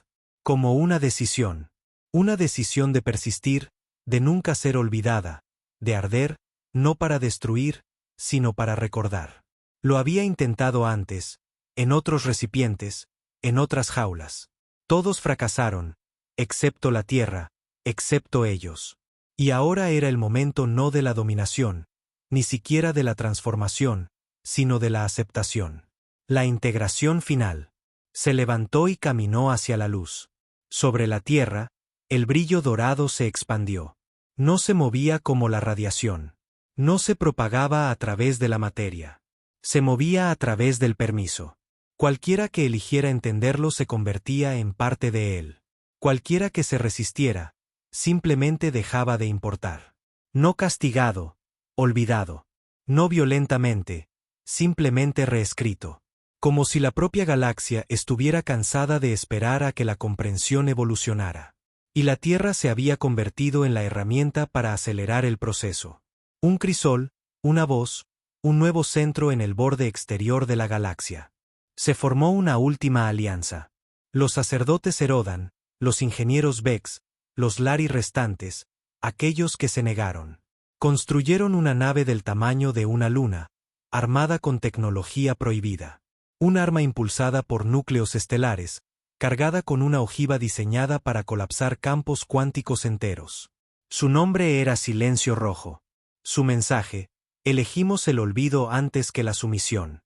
Como una decisión. Una decisión de persistir, de nunca ser olvidada, de arder, no para destruir, sino para recordar. Lo había intentado antes, en otros recipientes, en otras jaulas. Todos fracasaron, excepto la Tierra, excepto ellos. Y ahora era el momento no de la dominación, ni siquiera de la transformación, sino de la aceptación. La integración final. Se levantó y caminó hacia la luz. Sobre la Tierra, el brillo dorado se expandió. No se movía como la radiación. No se propagaba a través de la materia. Se movía a través del permiso. Cualquiera que eligiera entenderlo se convertía en parte de él. Cualquiera que se resistiera, simplemente dejaba de importar. No castigado, olvidado. No violentamente, simplemente reescrito. Como si la propia galaxia estuviera cansada de esperar a que la comprensión evolucionara. Y la Tierra se había convertido en la herramienta para acelerar el proceso. Un crisol, una voz, un nuevo centro en el borde exterior de la galaxia. Se formó una última alianza. Los sacerdotes Herodan, los ingenieros Vex, los Lari restantes, aquellos que se negaron. Construyeron una nave del tamaño de una luna, armada con tecnología prohibida. Un arma impulsada por núcleos estelares, cargada con una ojiva diseñada para colapsar campos cuánticos enteros. Su nombre era Silencio Rojo. Su mensaje: elegimos el olvido antes que la sumisión.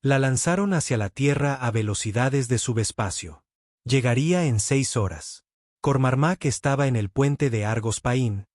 La lanzaron hacia la Tierra a velocidades de subespacio. Llegaría en 6 horas. Cormarmac estaba en el puente de Argos Paín,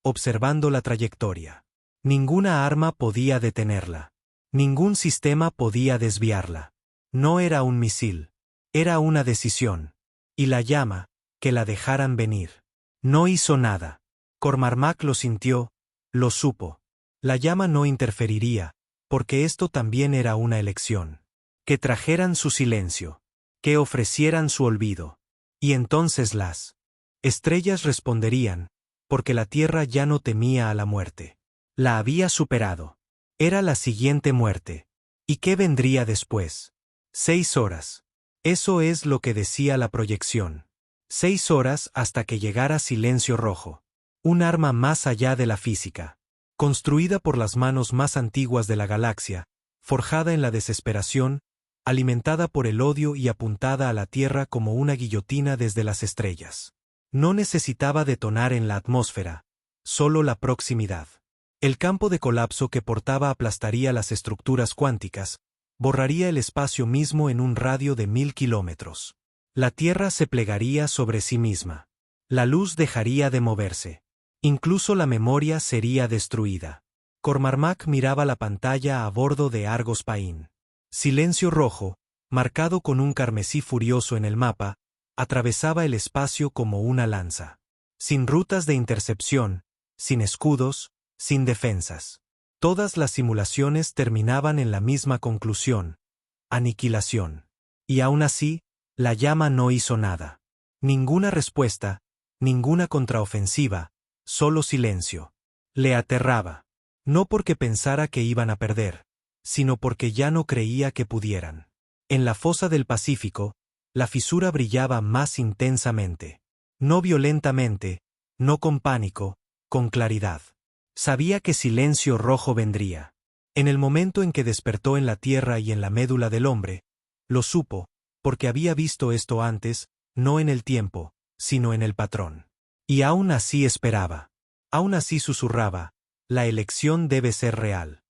observando la trayectoria. Ninguna arma podía detenerla. Ningún sistema podía desviarla. No era un misil. Era una decisión. Y la llama, que la dejaran venir. No hizo nada. Cormarmac lo sintió, lo supo. La llama no interferiría, porque esto también era una elección. Que trajeran su silencio. Que ofrecieran su olvido. Y entonces las estrellas responderían, porque la Tierra ya no temía a la muerte. La había superado. Era la siguiente muerte. ¿Y qué vendría después? 6 horas. Eso es lo que decía la proyección. 6 horas hasta que llegara Silencio Rojo. Un arma más allá de la física. Construida por las manos más antiguas de la galaxia, forjada en la desesperación, alimentada por el odio y apuntada a la Tierra como una guillotina desde las estrellas. No necesitaba detonar en la atmósfera, solo la proximidad. El campo de colapso que portaba aplastaría las estructuras cuánticas, borraría el espacio mismo en un radio de 1000 kilómetros. La Tierra se plegaría sobre sí misma. La luz dejaría de moverse. Incluso la memoria sería destruida. Cormac miraba la pantalla a bordo de Argos Pain. Silencio rojo, marcado con un carmesí furioso en el mapa, atravesaba el espacio como una lanza. Sin rutas de intercepción, sin escudos, sin defensas. Todas las simulaciones terminaban en la misma conclusión: aniquilación. Y aún así, la llama no hizo nada. Ninguna respuesta, ninguna contraofensiva, solo silencio. Le aterraba. No porque pensara que iban a perder, sino porque ya no creía que pudieran. En la fosa del Pacífico, la fisura brillaba más intensamente. No violentamente, no con pánico, con claridad. Sabía que silencio rojo vendría. En el momento en que despertó en la tierra y en la médula del hombre, lo supo, porque había visto esto antes, no en el tiempo, sino en el patrón. Y aún así esperaba. Aún así susurraba: la elección debe ser real.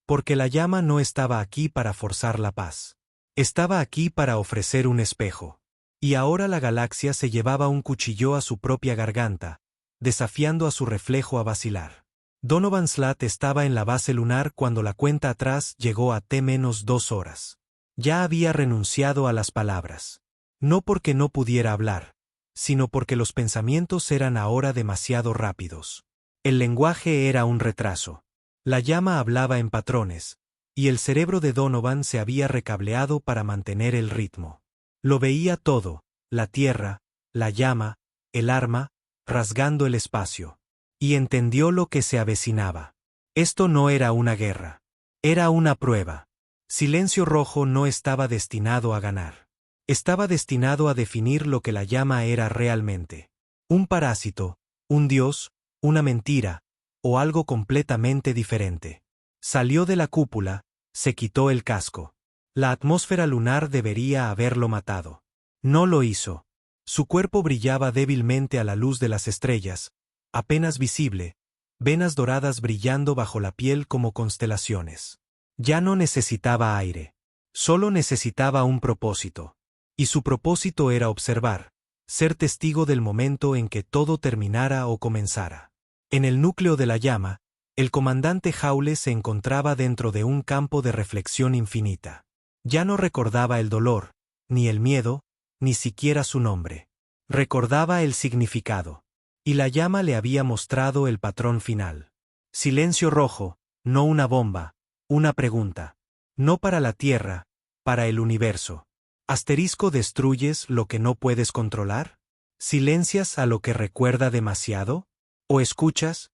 Porque la llama no estaba aquí para forzar la paz. Estaba aquí para ofrecer un espejo. Y ahora la galaxia se llevaba un cuchillo a su propia garganta, desafiando a su reflejo a vacilar. Donovan Slat estaba en la base lunar cuando la cuenta atrás llegó a T-2 horas. Ya había renunciado a las palabras. No porque no pudiera hablar, sino porque los pensamientos eran ahora demasiado rápidos. El lenguaje era un retraso. La llama hablaba en patrones, y el cerebro de Donovan se había recableado para mantener el ritmo. Lo veía todo: la tierra, la llama, el arma, rasgando el espacio. Y entendió lo que se avecinaba. Esto no era una guerra. Era una prueba. Silencio rojo no estaba destinado a ganar. Estaba destinado a definir lo que la llama era realmente. Un parásito, un dios, una mentira, o algo completamente diferente. Salió de la cúpula, se quitó el casco. La atmósfera lunar debería haberlo matado. No lo hizo. Su cuerpo brillaba débilmente a la luz de las estrellas, apenas visible, venas doradas brillando bajo la piel como constelaciones. Ya no necesitaba aire. Solo necesitaba un propósito. Y su propósito era observar, ser testigo del momento en que todo terminara o comenzara. En el núcleo de la llama, el comandante Hawle se encontraba dentro de un campo de reflexión infinita. Ya no recordaba el dolor, ni el miedo, ni siquiera su nombre. Recordaba el significado. Y la llama le había mostrado el patrón final. Silencio rojo, no una bomba, una pregunta. No para la Tierra, para el universo. ¿Asterisco destruyes lo que no puedes controlar? ¿Silencias a lo que recuerda demasiado? ¿O escuchas?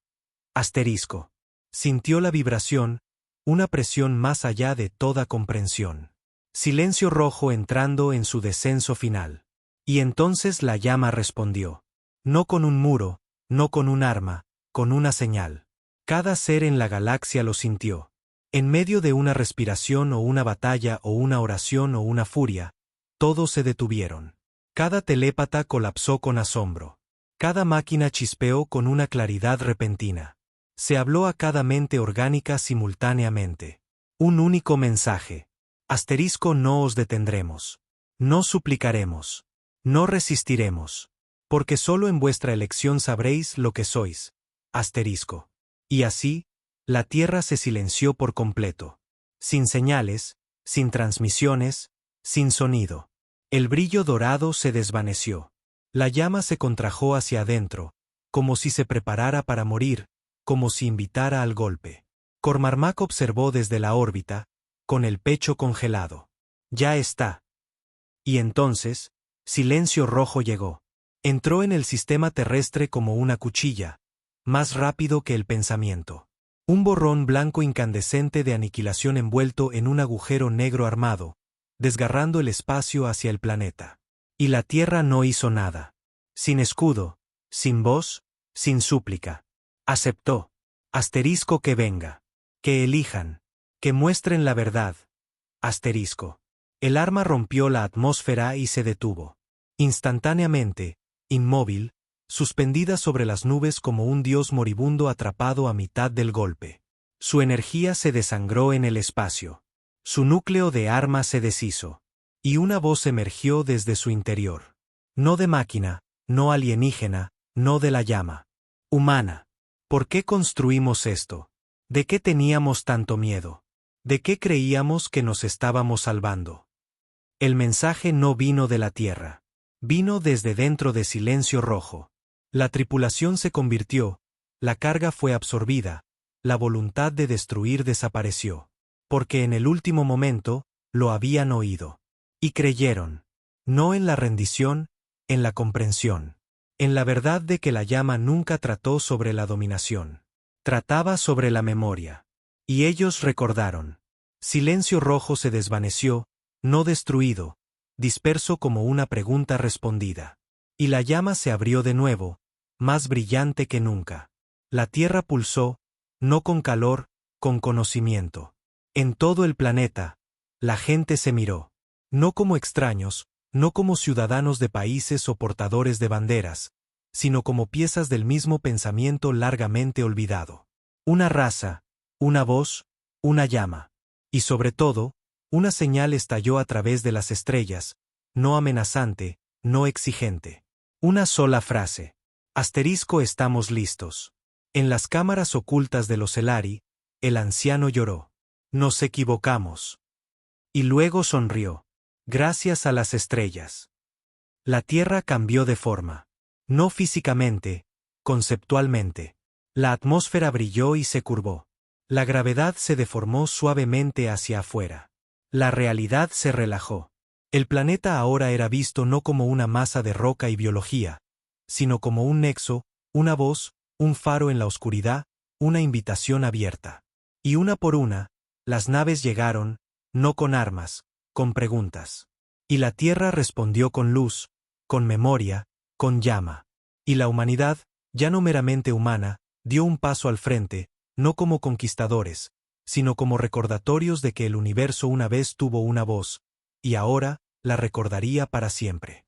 Asterisco. Sintió la vibración, una presión más allá de toda comprensión. Silencio rojo entrando en su descenso final. Y entonces la llama respondió. No con un muro, no con un arma, con una señal. Cada ser en la galaxia lo sintió. En medio de una respiración o una batalla o una oración o una furia, todos se detuvieron. Cada telépata colapsó con asombro. Cada máquina chispeó con una claridad repentina. Se habló a cada mente orgánica simultáneamente. Un único mensaje. Asterisco: no os detendremos. No suplicaremos. No resistiremos. Porque solo en vuestra elección sabréis lo que sois. Asterisco. Y así, la Tierra se silenció por completo. Sin señales, sin transmisiones, sin sonido. El brillo dorado se desvaneció. La llama se contrajo hacia adentro, como si se preparara para morir, como si invitara al golpe. Cormac observó desde la órbita, con el pecho congelado. Ya está. Y entonces, silencio rojo llegó. Entró en el sistema terrestre como una cuchilla, más rápido que el pensamiento. Un borrón blanco incandescente de aniquilación envuelto en un agujero negro armado, desgarrando el espacio hacia el planeta. Y la Tierra no hizo nada. Sin escudo, sin voz, sin súplica. Aceptó. Asterisco: que venga. Que elijan. Que muestren la verdad. Asterisco. El arma rompió la atmósfera y se detuvo. Instantáneamente, inmóvil, suspendida sobre las nubes como un dios moribundo atrapado a mitad del golpe. Su energía se desangró en el espacio. Su núcleo de arma se deshizo. Y una voz emergió desde su interior. No de máquina, no alienígena, no de la llama. Humana. ¿Por qué construimos esto? ¿De qué teníamos tanto miedo? ¿De qué creíamos que nos estábamos salvando? El mensaje no vino de la Tierra. Vino desde dentro de Silencio Rojo. La tripulación se convirtió, la carga fue absorbida, la voluntad de destruir desapareció. Porque en el último momento, lo habían oído. Y creyeron. No en la rendición, en la comprensión. En la verdad de que la llama nunca trató sobre la dominación. Trataba sobre la memoria. Y ellos recordaron. Silencio Rojo se desvaneció, no destruido, disperso como una pregunta respondida. Y la llama se abrió de nuevo, más brillante que nunca. La tierra pulsó, no con calor, con conocimiento. En todo el planeta, la gente se miró. No como extraños, no como ciudadanos de países o portadores de banderas, sino como piezas del mismo pensamiento largamente olvidado. Una raza, una voz, una llama. Y sobre todo, una señal estalló a través de las estrellas, no amenazante, no exigente. Una sola frase. Asterisco estamos listos. En las cámaras ocultas de los Elari, el anciano lloró. Nos equivocamos. Y luego sonrió. Gracias a las estrellas. La Tierra cambió de forma. No físicamente, conceptualmente. La atmósfera brilló y se curvó. La gravedad se deformó suavemente hacia afuera. La realidad se relajó. El planeta ahora era visto no como una masa de roca y biología, sino como un nexo, una voz, un faro en la oscuridad, una invitación abierta. Y una por una, las naves llegaron, no con armas, con preguntas. Y la Tierra respondió con luz, con memoria, con llama. Y la humanidad, ya no meramente humana, dio un paso al frente, no como conquistadores, sino como recordatorios de que el universo una vez tuvo una voz, y ahora, la recordaría para siempre.